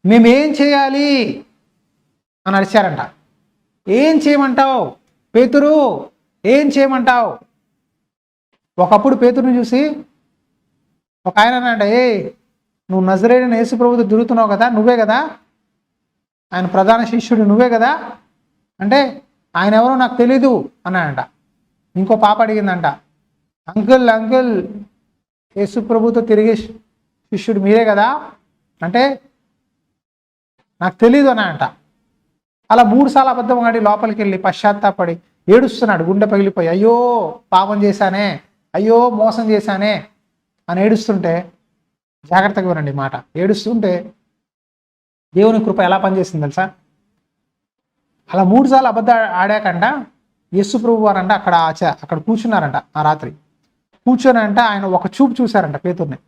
మేమేం చేయాలి అని అడిచారంట. ఏం చేయమంటావు పేతురు, ఏం చేయమంటావు? ఒకప్పుడు పేతురుని చూసి ఒక ఆయన అన్నాడు, నువ్వు నజరేయుడైన యేసు ప్రభువుతో తిరుగుతున్నావు కదా, నువ్వే కదా ఆయన ప్రధాన శిష్యుడు, నువ్వే కదా అంటే ఆయన ఎవరో నాకు తెలీదు అన్నాడంట. ఇంకో పాప అడిగిందంట, అంకుల్ యేసు ప్రభువుతో తిరిగే శిష్యుడు మీరే కదా అంటే నాకు తెలీదు అన్నాడంట. అలా 3 సార్లు అబద్ధం ఆడి లోపలికి వెళ్ళి పశ్చాత్తాపడి ఏడుస్తున్నాడు, గుండె పగిలిపోయి, అయ్యో పాపం చేశానే, అయ్యో మోసం చేశానే అని ఏడుస్తుంటే, జాగ్రత్తగా వినండి మాట, ఏడుస్తుంటే దేవుని కృప ఎలా పనిచేస్తుంది తెలుసా? అలా 3 సార్లు అబద్ధం ఆడాకంట యేసు ప్రభు వారంట అక్కడ కూర్చున్నారంట. ఆ రాత్రి కూర్చొనంట ఆయన ఒక చూపు చూశారంట పేతుర్ని.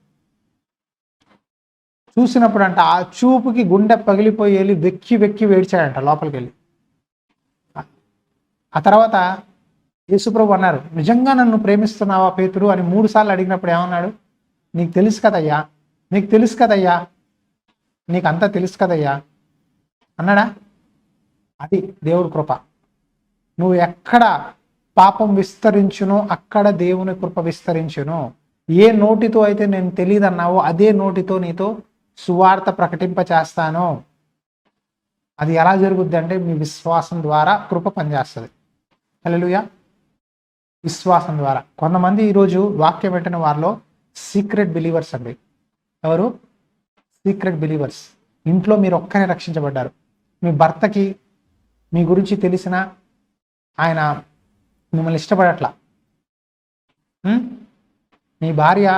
చూసినప్పుడు అంట ఆ చూపుకి గుండె పగిలిపోయి వెళ్ళి వెక్కి వేడిచాడంట లోపలికి వెళ్ళి. ఆ తర్వాత యేసుప్రభు అన్నారు, నిజంగా నన్ను ప్రేమిస్తున్నావా పేతురు అని 3 సార్లు అడిగినప్పుడు ఏమన్నాడు? నీకు తెలుసు కదయ్యా నీకు అంతా తెలుసు కదయ్యా అన్నాడా? అది దేవుడి కృప. నువ్వు ఎక్కడ పాపం విస్తరించునో అక్కడ దేవుని కృప విస్తరించును. ఏ నోటితో అయితే నేను తెలియదన్నావో అదే నోటితో నీతో సువార్త ప్రకటింప చేస్తాను. అది ఎలా జరుగుద్ది అంటే మీ విశ్వాసం ద్వారా కృప పనిచేస్తుంది. హల్లెలూయా. విశ్వాసం ద్వారా. కొంతమంది ఈరోజు వాక్యం పెట్టిన వారిలో సీక్రెట్ బిలీవర్స్ అండి. ఎవరు? Secret believers. ఇంట్లో మీరు ఒక్కరే రక్షించబడ్డారు. మీ భర్తకి మీ గురించి తెలిసిన ఆయన మిమ్మల్ని ఇష్టపడట్లా. మీ భార్య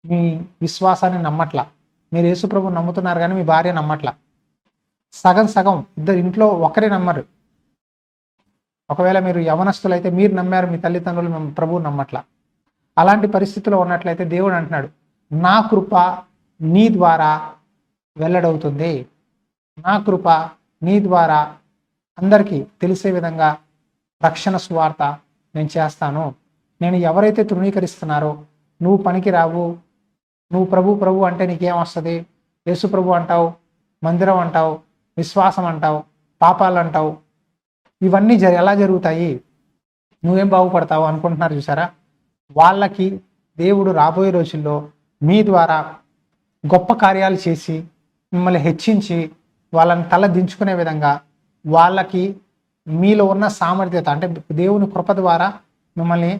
మీ విశ్వాసాన్ని నమ్మట్లా. మీరు యేసుప్రభు నమ్ముతున్నారు కానీ మీ భార్య నమ్మట్లా. సగం సగం, ఇద్దరు ఇంట్లో ఒకరే నమ్మరు. ఒకవేళ మీరు యవనస్తులైతే మీరు నమ్మారు, మీ తల్లిదండ్రులు ప్రభువు నమ్మట్లా. అలాంటి పరిస్థితిలో ఉన్నట్లయితే దేవుడు అంటున్నాడు, నా కృప నీ ద్వారా వెల్లడవుతుంది. నా కృప నీ ద్వారా అందరికీ తెలిసే విధంగా రక్షణ సువార్త నేను చేస్తాను. నేను ఎవరైతే తృణీకరిస్తున్నారో, నువ్వు పనికి రావు, నువ్వు ప్రభు అంటే నీకేం వస్తుంది, యేసు ప్రభు అంటావు, మందిరం అంటావు, విశ్వాసం అంటావు, పాపాలు అంటావు, ఇవన్నీ ఎలా జరుగుతాయి, నువ్వేం బాగుపడతావు అనుకుంటున్నారు చూసారా? వాళ్ళకి దేవుడు రాబోయే రోజుల్లో మీ ద్వారా గొప్ప కార్యాలు చేసి మిమ్మల్ని హెచ్చించి వాళ్ళని తల దించుకునే విధంగా వాళ్ళకి మీలో ఉన్న సామర్థ్యత అంటే దేవుని కృప ద్వారా మిమ్మల్ని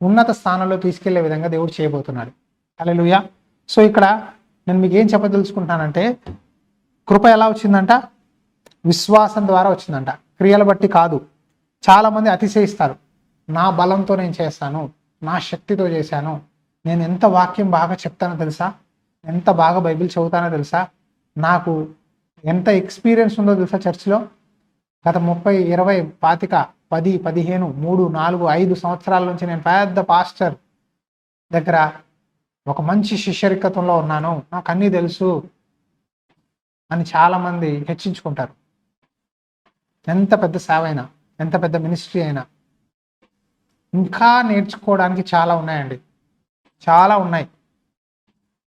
ఉన్నత స్థానంలో తీసుకెళ్లే విధంగా దేవుడు చేయబోతున్నాడు. హల్లెలూయా. సో ఇక్కడ నేను మీకు ఏం చెప్పదలుచుకుంటానంటే, కృప ఎలా వచ్చిందంట? విశ్వాసం ద్వారా వచ్చిందంట, క్రియల బట్టి కాదు. చాలామంది అతిశయిస్తారు, నా బలంతో నేను చేస్తాను, నా శక్తితో చేశాను, నేను ఎంత వాక్యం బాగా చెప్తానో తెలుసా, ఎంత బాగా బైబిల్ చదువుతానో తెలుసా, నాకు ఎంత ఎక్స్పీరియన్స్ ఉందో తెలుసా, చర్చిలో గత 30, 20, 25, 10, 15, 3, 4, 5 సంవత్సరాల నుంచి నేను పెద్ద పాస్టర్ దగ్గర ఒక మంచి శిష్యరికత్వంలో ఉన్నాను, నాకు అన్నీ తెలుసు అని చాలామంది హెచ్చించుకుంటారు. ఎంత పెద్ద సేవ అయినా, ఎంత పెద్ద మినిస్ట్రీ అయినా ఇంకా నేర్చుకోవడానికి చాలా ఉన్నాయండి, చాలా ఉన్నాయి.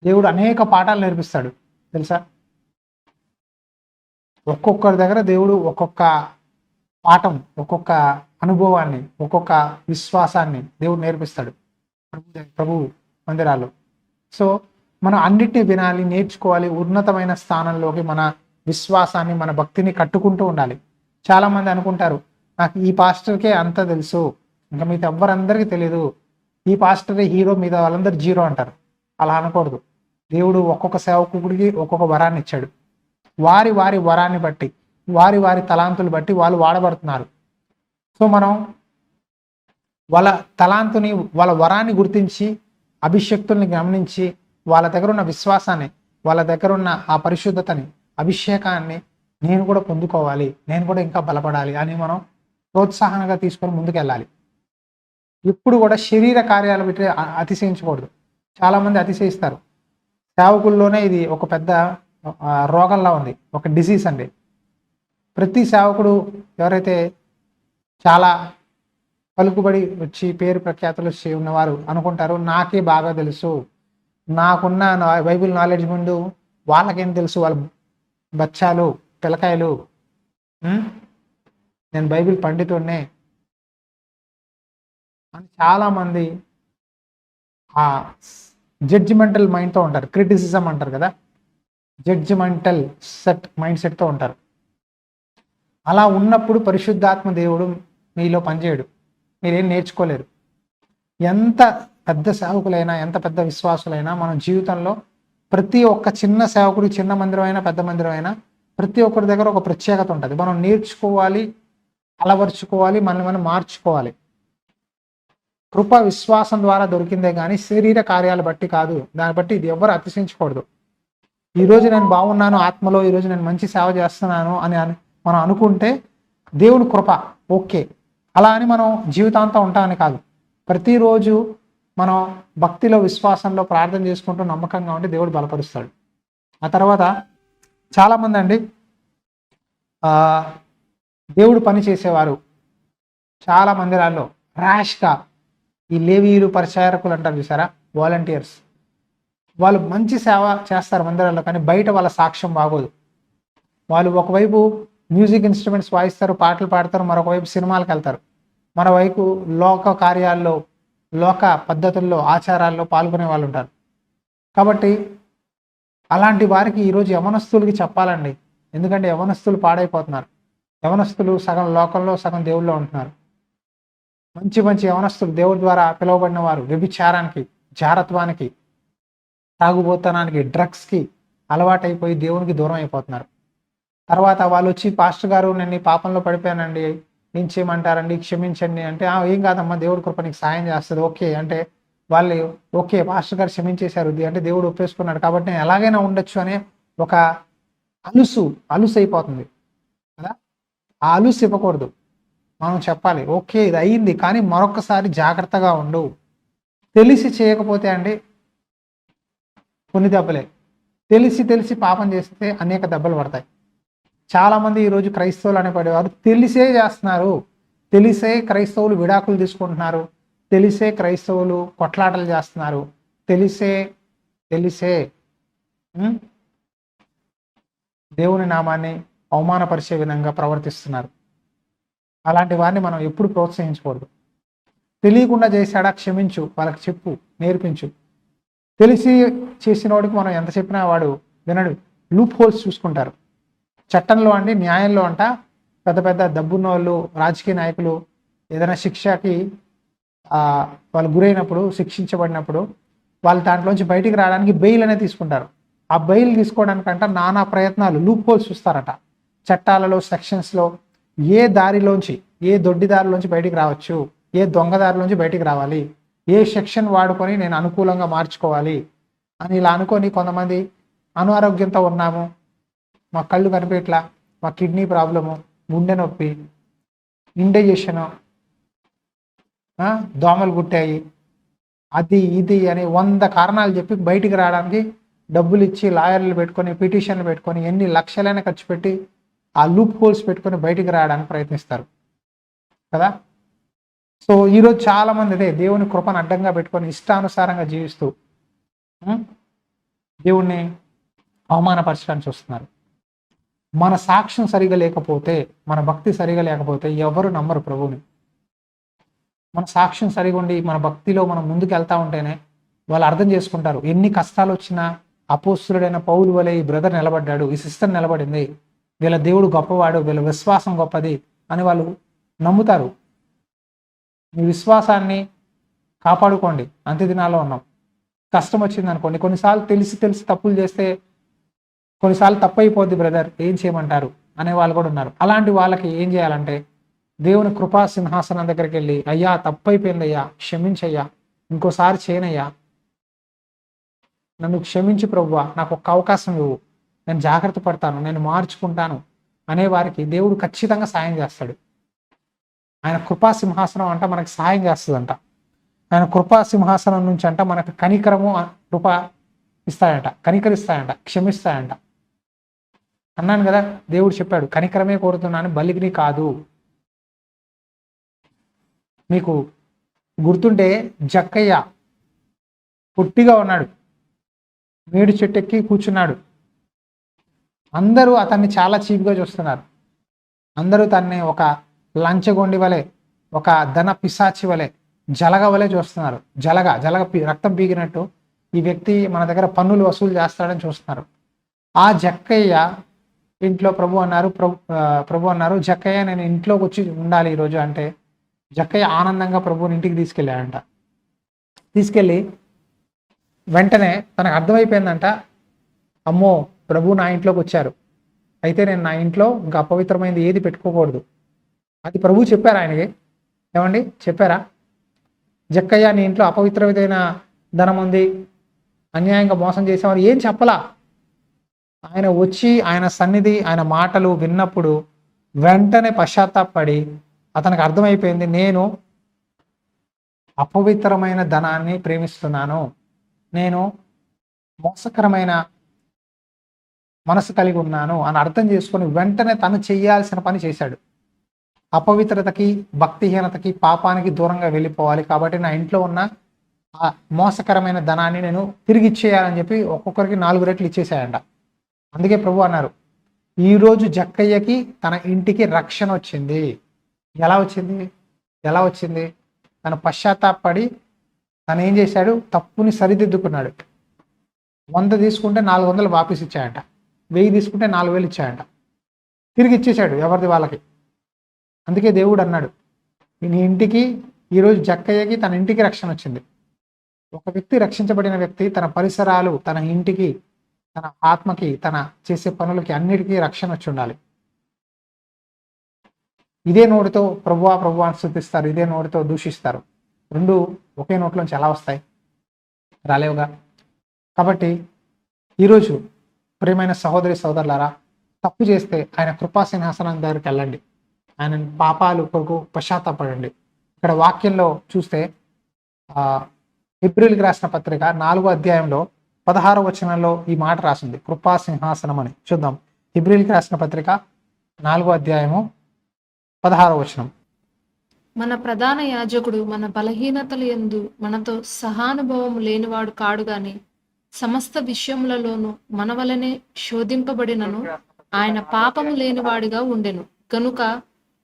దేవుడు అనేక పాఠాలు నేర్పిస్తాడు తెలుసా. ఒక్కొక్కరి దగ్గర దేవుడు ఒక్కొక్క పాఠం, ఒక్కొక్క అనుభవాన్ని, ఒక్కొక్క విశ్వాసాన్ని దేవుడు నేర్పిస్తాడు ప్రభు మందిరాల్లో. సో మనం అన్నిటినీ వినాలి, నేర్చుకోవాలి, ఉన్నతమైన స్థానంలోకి మన విశ్వాసాన్ని, మన భక్తిని కట్టుకుంటూ ఉండాలి. చాలామంది అనుకుంటారు, నాకు ఈ పాస్టర్కే అంత తెలుసు, ఇంకా మిగతా ఎవ్వరందరికీ తెలియదు, ఈ పాస్టరే హీరో, మిగతా వాళ్ళందరూ జీరో అంటారు. అలా అనకూడదు. దేవుడు ఒక్కొక్క సేవకుడికి ఒక్కొక్క వరాన్ని ఇచ్చాడు. వారి వారి వరాన్ని బట్టి, వారి వారి తలాంతులు బట్టి వాళ్ళు వాడబడుతున్నారు. సో మనం వాళ్ళ తలాంతుని, వాళ్ళ వరాన్ని గుర్తించి, అభిషక్తుల్ని గమనించి, వాళ్ళ దగ్గర ఉన్న విశ్వాసాన్ని, వాళ్ళ దగ్గర ఉన్న ఆ పరిశుద్ధతని, అభిషేకాన్ని నేను కూడా పొందుకోవాలి, నేను కూడా ఇంకా బలపడాలి అని మనం ప్రోత్సాహంగా తీసుకొని ముందుకెళ్ళాలి. ఇప్పుడు కూడా శరీర కార్యాలు పెట్టి అతిశయించకూడదు. చాలామంది అతిశయిస్తారు. సేవకుల్లోనే ఇది ఒక పెద్ద రోగంలా ఉంది, ఒక డిసీజ్ అండి. ప్రతి సేవకుడు ఎవరైతే చాలా పలుకుబడి వచ్చి పేరు ప్రఖ్యాతులు వచ్చి ఉన్నవారు అనుకుంటారు, నాకే బాగా తెలుసు, నాకున్న బైబిల్ నాలెడ్జ్ ముందు వాళ్ళకేం తెలుసు, వాళ్ళ బచ్చాలు, పిల్లకాయలు, నేను బైబిల్ పండితుడినే అని చాలామంది ఆ జడ్జిమెంటల్ మైండ్తో ఉంటారు. క్రిటిసిజం అంటారు కదా, జడ్జిమెంటల్ మైండ్ సెట్తో ఉంటారు. అలా ఉన్నప్పుడు పరిశుద్ధాత్మ దేవుడు మీలో పనిచేయడు, మీరేం నేర్చుకోలేరు. ఎంత పెద్ద సేవకులైనా, ఎంత పెద్ద విశ్వాసులైనా మన జీవితంలో ప్రతి ఒక్క చిన్న సేవకుడు, చిన్న మందిరం అయినా పెద్ద మందిరం అయినా, ప్రతి ఒక్కరి దగ్గర ఒక ప్రత్యేకత ఉంటుంది. మనం నేర్చుకోవాలి, అలవర్చుకోవాలి, మనం మార్చుకోవాలి. కృప విశ్వాసం ద్వారా దొరికిందే కానీ శరీర కార్యాలు బట్టి కాదు. దాన్ని బట్టి ఇది ఎవరు అతిశయించకూడదు. ఈరోజు నేను బాగున్నాను ఆత్మలో, ఈరోజు నేను మంచి సేవ చేస్తున్నాను అని మనం అనుకుంటే దేవుని కృప ఓకే. అలా అని మనం జీవితాంతం ఉంటామని కాదు. ప్రతిరోజు మనం భక్తిలో, విశ్వాసంలో ప్రార్థన చేసుకుంటూ నమ్మకంగా ఉంటే దేవుడు బలపరుస్తాడు. ఆ తర్వాత చాలామంది అండి దేవుడు పని చేసేవారు చాలా మందిరాల్లో ర్యాష్గా, ఈ లేవీయులు, పరిచారకులు అంటారు చూసారా, వాలంటీర్స్, వాళ్ళు మంచి సేవ చేస్తారు మందిరాల్లో, కానీ బయట వాళ్ళ సాక్ష్యం బాగోదు. వాళ్ళు ఒకవైపు మ్యూజిక్ ఇన్స్ట్రుమెంట్స్ వాయిస్తారు, పాటలు పాడతారు, మరొక వైపు సినిమాలకు వెళ్తారు, మరోవైపు లోక కార్యాల్లో, లోక పద్ధతుల్లో, ఆచారాల్లో పాల్గొనే వాళ్ళు ఉంటారు. కాబట్టి అలాంటి వారికి ఈరోజు యవనస్తులకి చెప్పాలండి. ఎందుకంటే యవనస్తులు పాడైపోతున్నారు. యవనస్తులు సగం లోకంలో, సగం దేవుల్లో ఉంటున్నారు. మంచి మంచి యవనస్తులు, దేవుడి ద్వారా పిలువబడిన వారు వ్యభిచారానికి, జారత్వానికి, తాగుబోతనానికి, డ్రగ్స్కి అలవాటైపోయి దేవునికి దూరం అయిపోతున్నారు. తర్వాత వాళ్ళు వచ్చి, పాస్టర్ గారు నేను ఈ పాపంలో పడిపోయానండి, ఏం చేయమంటారండి, క్షమించండి అంటే, ఏం కాదమ్మా, దేవుడి కృప నీకు సాయం చేస్తుంది, ఓకే అంటే వాళ్ళు ఓకే పాస్టర్ గారు క్షమించేశారు, అంటే దేవుడు ఒప్పేసుకున్నాడు కాబట్టి నేను ఎలాగైనా ఉండొచ్చు అనే ఒక అలుసు అయిపోతుంది కదా. ఆ అలుసు ఇవ్వకూడదు. మనం చెప్పాలి, ఓకే ఇది అయ్యింది, కానీ మరొకసారి జాగ్రత్తగా ఉండు. తెలిసి చేయకపోతే అండి కొన్ని దెబ్బలే, తెలిసి పాపం చేస్తే అనేక దెబ్బలు పడతాయి. చాలామంది ఈరోజు క్రైస్తవులు అనేపడేవారు తెలిసే చేస్తున్నారు. తెలిసే క్రైస్తవులు విడాకులు తీసుకుంటున్నారు, తెలిసే క్రైస్తవులు కొట్లాటలు చేస్తున్నారు, తెలిసే దేవుని నామాన్ని అవమానపరిచే విధంగా ప్రవర్తిస్తున్నారు. అలాంటి వారిని మనం ఎప్పుడు ప్రోత్సహించకూడదు. తెలియకుండా చేశాడా, క్షమించు, వాళ్ళకి చెప్పు, నేర్పించు. తెలిసి చేసిన వాడికి మనం ఎంత చెప్పినా వాడు వినడు. లూప్ హోల్స్ చూసుకుంటారు. చట్టంలో అండి, న్యాయంలో అంట పెద్ద పెద్ద డబ్బున్న వాళ్ళు, రాజకీయ నాయకులు ఏదైనా శిక్షకి వాళ్ళు గురైనప్పుడు, శిక్షించబడినప్పుడు వాళ్ళు దాంట్లోంచి బయటికి రావడానికి బెయిల్ అనేది తీసుకుంటారు. ఆ బెయిల్ తీసుకోవడానికంట నానా ప్రయత్నాలు, లూప్ హోల్స్ చూస్తారట. చట్టాలలో, సెక్షన్స్లో ఏ దారిలోంచి, ఏ దొడ్డి దారిలోంచి బయటికి రావచ్చు, ఏ దొంగ దారిలోంచి బయటికి రావాలి, ఏ సెక్షన్ వాడుకొని నేను అనుకూలంగా మార్చుకోవాలి అని ఇలా అనుకొని కొంతమంది అనారోగ్యంతో ఉన్నాము, మా కళ్ళు కనిపెట్లా, మా కిడ్నీ ప్రాబ్లము, గుండె నొప్పి, ఇండైజెషను, దోమలు గుట్టాయి, అది ఇది అని 100 కారణాలు చెప్పి బయటికి రావడానికి డబ్బులు ఇచ్చి లాయర్లు పెట్టుకొని, పిటిషన్లు పెట్టుకొని, ఎన్ని లక్షలైనా ఖర్చు పెట్టి ఆ లూప్ హోల్స్ పెట్టుకొని బయటికి రావడానికి ప్రయత్నిస్తారు కదా. సో ఈరోజు చాలామంది అదే దేవుని కృపను అడ్డంగా పెట్టుకొని ఇష్టానుసారంగా జీవిస్తూ దేవుణ్ణి అవమానపరచడానికి చూస్తున్నారు. మన సాక్ష్యం సరిగా లేకపోతే, మన భక్తి సరిగా లేకపోతే ఎవరు నమ్మరు ప్రభువుని. మన సాక్ష్యం సరిగా ఉండి మన భక్తిలో మనం ముందుకు వెళ్తా ఉంటేనే వాళ్ళు అర్థం చేసుకుంటారు. ఎన్ని కష్టాలు వచ్చినా అపోస్తులుడైన పౌలు వలె ఈ బ్రదర్ నిలబడ్డాడు, ఈ సిస్టర్ నిలబడింది, వీళ్ళ దేవుడు గొప్పవాడు, వీళ్ళ విశ్వాసం గొప్పది అని వాళ్ళు నమ్ముతారు. మీ విశ్వాసాన్ని కాపాడుకోండి. అంత్యదినాల్లో ఉన్నాం. కష్టం వచ్చింది అనుకోండి, కొన్నిసార్లు తెలిసి తప్పులు చేస్తే కొన్నిసార్లు తప్పు అయిపోద్ది బ్రదర్, ఏం చేయమంటారు అనే వాళ్ళు కూడా ఉన్నారు. అలాంటి వాళ్ళకి ఏం చేయాలంటే దేవుని కృపా సింహాసనం దగ్గరికి వెళ్ళి, అయ్యా తప్పు అయిపోయిందయ్యా, క్షమించయ్యా, ఇంకోసారి చేయనయ్యా, నన్ను క్షమించి ప్రభువా, నాకు ఒక్క అవకాశం ఇవ్వు, నేను జాగ్రత్త పడతాను, నేను మార్చుకుంటాను అనే వారికి దేవుడు ఖచ్చితంగా సాయం చేస్తాడు. ఆయన కృపా సింహాసనం అంట మనకు సాయం చేస్తుందంట. ఆయన కృపా సింహాసనం నుంచి అంట మనకు కనికరము, కృప ఇస్తాయంట, కనికరిస్తాయంట, క్షమిస్తాయంట. అన్నాను కదా, దేవుడు చెప్పాడు కనికరమే కోరుతున్నాను, బలిని కాదు. మీకు గుర్తుంటే జక్కయ్య పొట్టిగా ఉన్నాడు, మేడు చెట్టు ఎక్కి కూర్చున్నాడు. అందరూ అతన్ని చాలా చీప్గా చూస్తున్నారు. అందరూ తన్ని ఒక లంచగొండి వలె, ఒక ధన పిశాచి వలె, జలగ వలె చూస్తున్నారు. జలగ రక్తం పీకినట్టు ఈ వ్యక్తి మన దగ్గర పన్నులు వసూలు చేస్తాడని చూస్తున్నారు. ఆ జక్కయ్య ఇంట్లో ప్రభు అన్నారు జక్కయ్య నేను ఇంట్లోకి వచ్చి ఉండాలి ఈరోజు అంటే, జక్కయ్య ఆనందంగా ప్రభువుని ఇంటికి తీసుకెళ్ళాడంట. తీసుకెళ్ళి వెంటనే తనకు అర్థమైపోయిందంట, అమ్మో ప్రభు నా ఇంట్లోకి వచ్చారు, అయితే నేను నా ఇంట్లో ఇంకా అపవిత్రమైనది ఏది పెట్టుకోకూడదు. అది ప్రభు చెప్పారా ఆయనకి? ఏమండి చెప్పారా? జక్కయ్య నీ ఇంట్లో అపవిత్రమైన ధనం ఉంది, అన్యాయంగా మోసం చేసేవారు ఏం చెప్పలా. ఆయన వచ్చి ఆయన సన్నిధి, ఆయన మాటలు విన్నప్పుడు వెంటనే పశ్చాత్తాపడి అతనికి అర్థమైపోయింది, నేను అపవిత్రమైన ధనాన్ని ప్రేమిస్తున్నాను, నేను మోసకరమైన మనసు కలిగి ఉన్నాను అని అర్థం చేసుకొని వెంటనే తను చేయాల్సిన పని చేశాడు. అపవిత్రతకి, భక్తిహీనతకి, పాపానికి దూరంగా వెళ్ళిపోవాలి కాబట్టి నా ఇంట్లో ఉన్న ఆ మోసకరమైన ధనాన్ని నేను తిరిగి ఇచ్చేయాలని చెప్పి ఒక్కొక్కరికి 4 రెట్లు ఇచ్చేసాయంట. అందుకే ప్రభు అన్నారు, ఈరోజు జక్కయ్యకి తన ఇంటికి రక్షణ వచ్చింది. ఎలా వచ్చింది? ఎలా వచ్చింది? తను పశ్చాత్తాపడి తను ఏం చేశాడు? తప్పుని సరిదిద్దుకున్నాడు. 100 తీసుకుంటే 400 వాపస్ ఇచ్చాయంట. 1000 తీసుకుంటే 4000 ఇచ్చాయంట. తిరిగి ఇచ్చేశాడు ఎవరిది వాళ్ళకి. అందుకే దేవుడు అన్నాడు, నీ ఇంటికి ఈరోజు జక్కయ్యకి తన ఇంటికి రక్షణ వచ్చింది. ఒక వ్యక్తి, రక్షించబడిన వ్యక్తి తన పరిసరాలు, తన ఇంటికి, తన ఆత్మకి, తన చేసే పనులకి అన్నిటికీ రక్షణ వచ్చి ఉండాలి. ఇదే నోటితో ప్రభువా ప్రభువా అని స్తుతిస్తారు, ఇదే నోటితో దూషిస్తారు. రెండు ఒకే నోట్లోంచి ఎలా వస్తాయి? రాలేవుగా. కాబట్టి ఈరోజు ప్రియమైన సహోదరి సోదరులారా, తప్పు చేస్తే ఆయన కృపా సింహాసనం దగ్గరికి వెళ్ళండి. ఆయన పాపాలు కొరకు పశ్చాత్తాపడండి. ఇక్కడ వాక్యంలో చూస్తే హెబ్రీయులకు రాసిన పత్రిక 4వ అధ్యాయంలో 16వ వచనంలో ఈ మాట రాసింది, కృపా సింహాసనం అని. చూద్దాం. హెబ్రీయులకు రాసిన పత్రిక 4వ అధ్యాయము 16వ వచనం. మన ప్రధాన యాజకుడు మన బలహీనతల యందు మనతో సహానుభవం లేనివాడు కాడు గాని సమస్త విషయములలోనూ మన వలనే శోధింపబడినను ఆయన పాపము లేనివాడిగా ఉండెను కనుక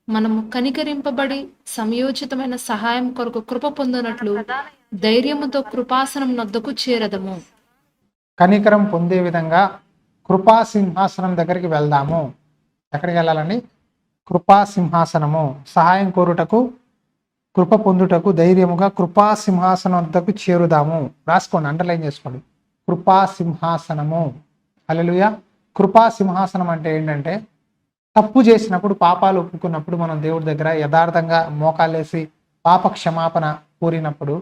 మనము కనికరింపబడి సమయోచితమైన సహాయం కొరకు కృప పొందినట్లు ధైర్యముతో కృపాసనం నొద్దకు చేరదము. కనికరం పొందే విధంగా కృపా సింహాసనం దగ్గరికి వెళ్దాము. ఎక్కడికి వెళ్ళాలండి? కృపా సింహాసనము. సహాయం కోరుటకు, కృప పొందుటకు ధైర్యముగా కృపా సింహాసనం వద్దకు చేరుదాము. రాసుకోండి, అండర్లైన్ చేసుకోండి. కృపా సింహాసనము. హల్లెలూయా. కృపా సింహాసనం అంటే ఏంటంటే, తప్పు చేసినప్పుడు, పాపాలు ఒప్పుకున్నప్పుడు మనం దేవుడి దగ్గర యథార్థంగా మోకాలేసి పాప క్షమాపణ కోరినప్పుడు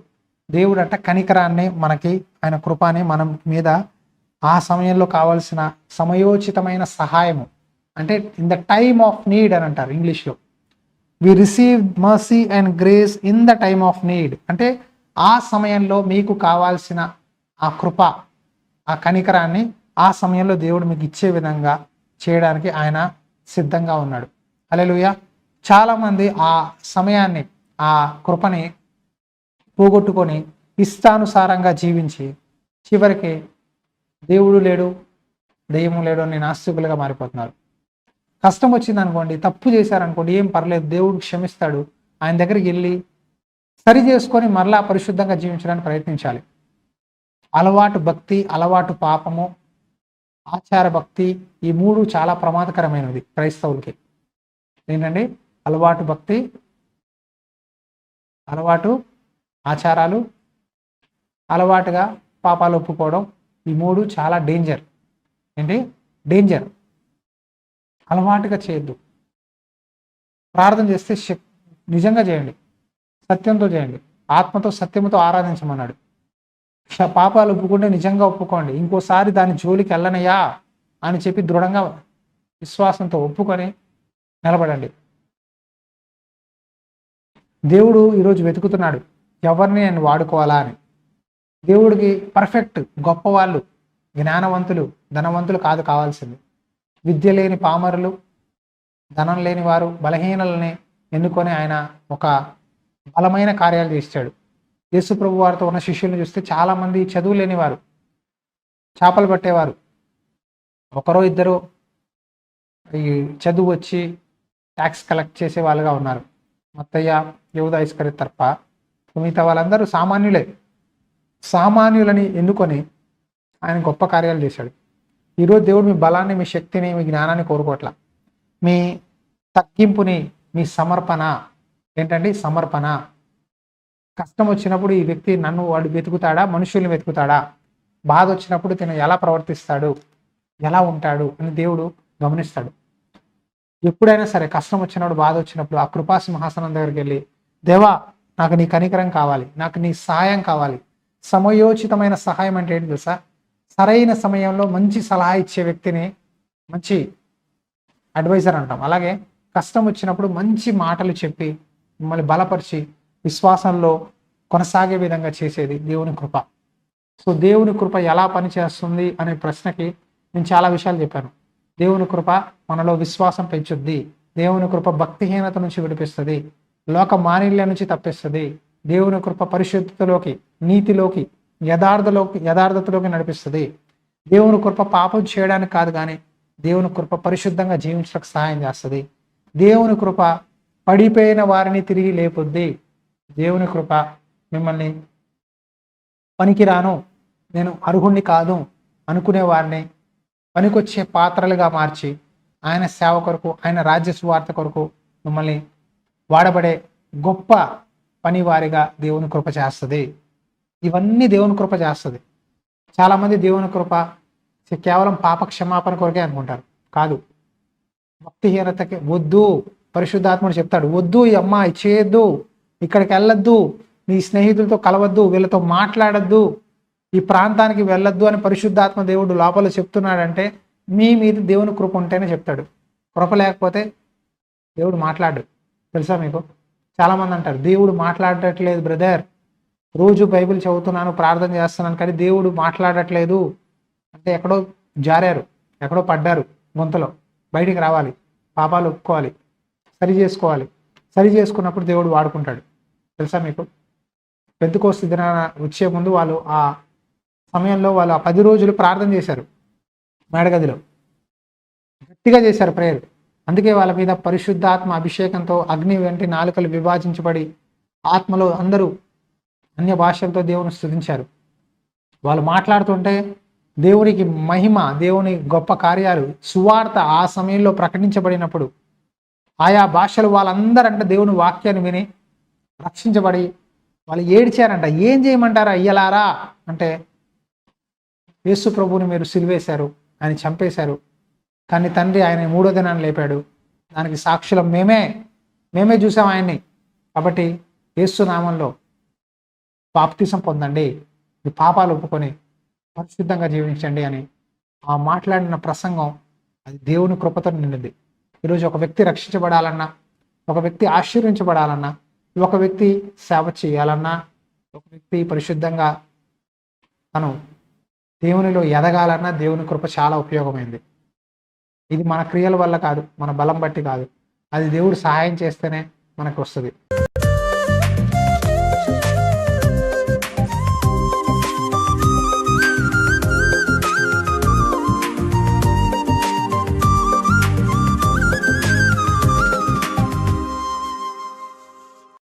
దేవుడు అంట కనికరాన్ని మనకి, ఆయన కృపాని మనం మీద ఆ సమయంలో కావాల్సిన సమయోచితమైన సహాయము, అంటే in the time of need అని అంటారు ఇంగ్లీష్లో. We receive mercy and grace in the time of need. అంటే ఆ సమయంలో మీకు కావాల్సిన ఆ కృప, ఆ కనికరాన్ని ఆ సమయంలో దేవుడు మీకు ఇచ్చే విధంగా చేయడానికి ఆయన సిద్ధంగా ఉన్నాడు. హల్లెలూయా. చాలామంది ఆ సమయాన్ని, ఆ కృపని పోగొట్టుకొని ఇష్టానుసారంగా జీవించి చివరికి దేవుడు లేడు, దెయ్యము లేడు అని నాస్తికులుగా మారిపోతున్నారు. కష్టం వచ్చింది అనుకోండి, తప్పు చేశారనుకోండి, ఏం పర్లేదు, దేవుడు క్షమిస్తాడు. ఆయన దగ్గరికి వెళ్ళి సరి చేసుకొని మరలా పరిశుద్ధంగా జీవించడానికి ప్రయత్నించాలి. అలవాటు భక్తి, అలవాటు పాపము, ఆచార భక్తి, ఈ 3 చాలా ప్రమాదకరమైనది క్రైస్తవులకి. ఏంటండి? అలవాటు భక్తి, అలవాటు ఆచారాలు, అలవాటుగా పాపాలు ఒప్పుకోవడం, ఈ 3 చాలా డేంజర్. ఏంటి? డేంజర్. అలవాటుగా చేయొద్దు. ప్రార్థన చేస్తే నిజంగా చేయండి, సత్యంతో చేయండి, ఆత్మతో సత్యముతో ఆరాధించమన్నాడు. పాపాలు ఒప్పుకుంటే నిజంగా ఒప్పుకోండి, ఇంకోసారి దాని జోలికి వెళ్ళనయ్యా అని చెప్పి దృఢంగా విశ్వాసంతో ఒప్పుకొని నిలబడండి. దేవుడు ఈరోజు వెతుకుతున్నాడు ఎవరిని నేను వాడుకోవాలా అని. దేవుడికి పర్ఫెక్ట్ గొప్పవాళ్ళు, జ్ఞానవంతులు, ధనవంతులు కాదు కావాల్సింది. విద్య లేని పామరులు, ధనం లేని వారు, బలహీనలని ఎన్నుకొని ఆయన ఒక బలమైన కార్యాలు చేశాడు. యేసు ప్రభు వారితో ఉన్న శిష్యులను చూస్తే చాలామంది చదువు లేనివారు, చేపలు పట్టేవారు, ఒకరో ఇద్దరు ఈ చదువు వచ్చి ట్యాక్స్ కలెక్ట్ చేసే వాళ్ళుగా ఉన్నారు. మత్తయ్య, యూదా ఇస్కరియోతు తప్ప మిగతా వాళ్ళందరూ సామాన్యులే. సామాన్యులని ఎన్నుకొని ఆయన గొప్ప కార్యాలు చేశాడు. ఈరోజు దేవుడు మీ బలాన్ని, మీ శక్తిని, మీ జ్ఞానాన్ని కోరుకోవట్లా. మీ తగ్గింపుని, మీ సమర్పణ. ఏంటండి? సమర్పణ. కష్టం వచ్చినప్పుడు ఈ వ్యక్తి నన్ను వాడు వెతుకుతాడా, మనుషుల్ని వెతుకుతాడా, బాధ వచ్చినప్పుడు తను ఎలా ప్రవర్తిస్తాడు, ఎలా ఉంటాడు అని దేవుడు గమనిస్తాడు. ఎప్పుడైనా సరే కష్టం వచ్చినప్పుడు, బాధ వచ్చినప్పుడు ఆ కృపా సింహాసనం దగ్గరికి వెళ్ళి, దేవా నాకు నీ కనికరం కావాలి, నాకు నీ సహాయం కావాలి. సమయోచితమైన సహాయం అంటే ఏంటి తెలుసా? సరైన సమయంలో మంచి సలహా ఇచ్చే వ్యక్తిని మంచి అడ్వైజర్ అంటాం. అలాగే కష్టం వచ్చినప్పుడు మంచి మాటలు చెప్పి మిమ్మల్ని బలపరిచి విశ్వాసంలో కొనసాగే విధంగా చేసేది దేవుని కృప. సో దేవుని కృప ఎలా పనిచేస్తుంది అనే ప్రశ్నకి నేను చాలా విషయాలు చెప్పాను. దేవుని కృప మనలో విశ్వాసం పెంచుద్ది. దేవుని కృప భక్తిహీనత నుంచి విడిపిస్తుంది, లోక మాలిన్యం నుంచి తప్పిస్తుంది. దేవుని కృప పరిశుద్ధతలోకి నీతిలోకి, యథార్థతలోకి నడిపిస్తుంది. దేవుని కృప పాపం చేయడానికి కాదు, కానీ దేవుని కృప పరిశుద్ధంగా జీవించడానికి సహాయం చేస్తుంది. దేవుని కృప పడిపోయిన వారిని తిరిగి లేపుద్ది. దేవుని కృప మిమ్మల్ని పనికిరాను, నేను అర్హుణ్ణి కాదు అనుకునే వారిని పనికొచ్చే పాత్రలుగా మార్చి ఆయన సేవ కొరకు, ఆయన రాజ్య సువార్త కొరకు మిమ్మల్ని వాడబడే గొప్ప పనివారిగా దేవుని కృప చేస్తుంది. ఇవన్నీ దేవుని కృప చేస్తుంది. చాలామంది దేవుని కృప కేవలం పాప క్షమాపణ కొరకే అనుకుంటారు. కాదు, భక్తిహీనతకి వద్దు. పరిశుద్ధాత్ముడు చెప్తాడు, వద్దు ఈ అమ్మాయి చేయొద్దు, ఇక్కడికి వెళ్ళొద్దు, నీ స్నేహితులతో కలవద్దు, వీళ్ళతో మాట్లాడద్దు, ఈ ప్రాంతానికి వెళ్ళొద్దు అని పరిశుద్ధాత్మ దేవుడు లోపల చెప్తున్నాడంటే మీ మీద దేవుని కృప ఉంటేనే చెప్తాడు. కృప లేకపోతే దేవుడు మాట్లాడు. తెలుసా మీకు? చాలామంది అంటారు, దేవుడు మాట్లాడట్లేదు బ్రదర్, రోజు బైబిల్ చదువుతున్నాను, ప్రార్థన చేస్తున్నాను, కానీ దేవుడు మాట్లాడట్లేదు అంటే ఎక్కడో జారారు, ఎక్కడో పడ్డారు గుంతలో. బయటికి రావాలి, పాపాలు ఒప్పుకోవాలి, సరి చేసుకోవాలి. సరి చేసుకున్నప్పుడు దేవుడు వాడుకుంటాడు. తెలుసా మీకు? పెంతెకోస్తు దినాన వచ్చే ముందు వాళ్ళు ఆ సమయంలో వాళ్ళు ఆ 10 రోజులు ప్రార్థన చేశారు, మేడగదిలో గట్టిగా చేశారు ప్రేయర్. అందుకే వాళ్ళ మీద పరిశుద్ధాత్మ అభిషేకంతో అగ్ని వంటి నాలుకలు విభాజించబడి ఆత్మలో అందరూ అన్య భాషలతో దేవుని స్తుతించారు. వాళ్ళు మాట్లాడుతుంటే దేవునికి మహిమ, దేవుని గొప్ప కార్యాలు, సువార్త ఆ సమయంలో ప్రకటించబడినప్పుడు ఆయా భాషలు వాళ్ళందరంట దేవుని వాక్యాన్ని విని రక్షించబడి వాళ్ళు ఏడ్చారంట. ఏం చేయమంటారా అయ్యలారా అంటే, యేసు ప్రభువుని మీరు సిలువేశారు, ఆయన చంపేశారు, కానీ తండ్రి ఆయన 3వ దినాన్ని లేపాడు, దానికి సాక్షులం మేమే చూసాం ఆయన్ని. కాబట్టి యేసు నామంలో బాప్తిసం పొందండి, మీ పాపాలు ఒప్పుకొని పరిశుద్ధంగా జీవించండి అని ఆ మాట్లాడిన ప్రసంగం అది దేవుని కృపతో నిండింది. ఈరోజు ఒక వ్యక్తి రక్షించబడాలన్నా, ఒక వ్యక్తి ఆశీర్వించబడాలన్నా, ఒక వ్యక్తి సేవ చేయాలన్నా, ఒక వ్యక్తి పరిశుద్ధంగా తను దేవునిలో ఎదగాలన్నా దేవుని కృప చాలా ఉపయోగమైంది. ఇది మన క్రియల వల్ల కాదు, మన బలం బట్టి కాదు, అది దేవుడు సహాయం చేస్తేనే మనకు వస్తుంది.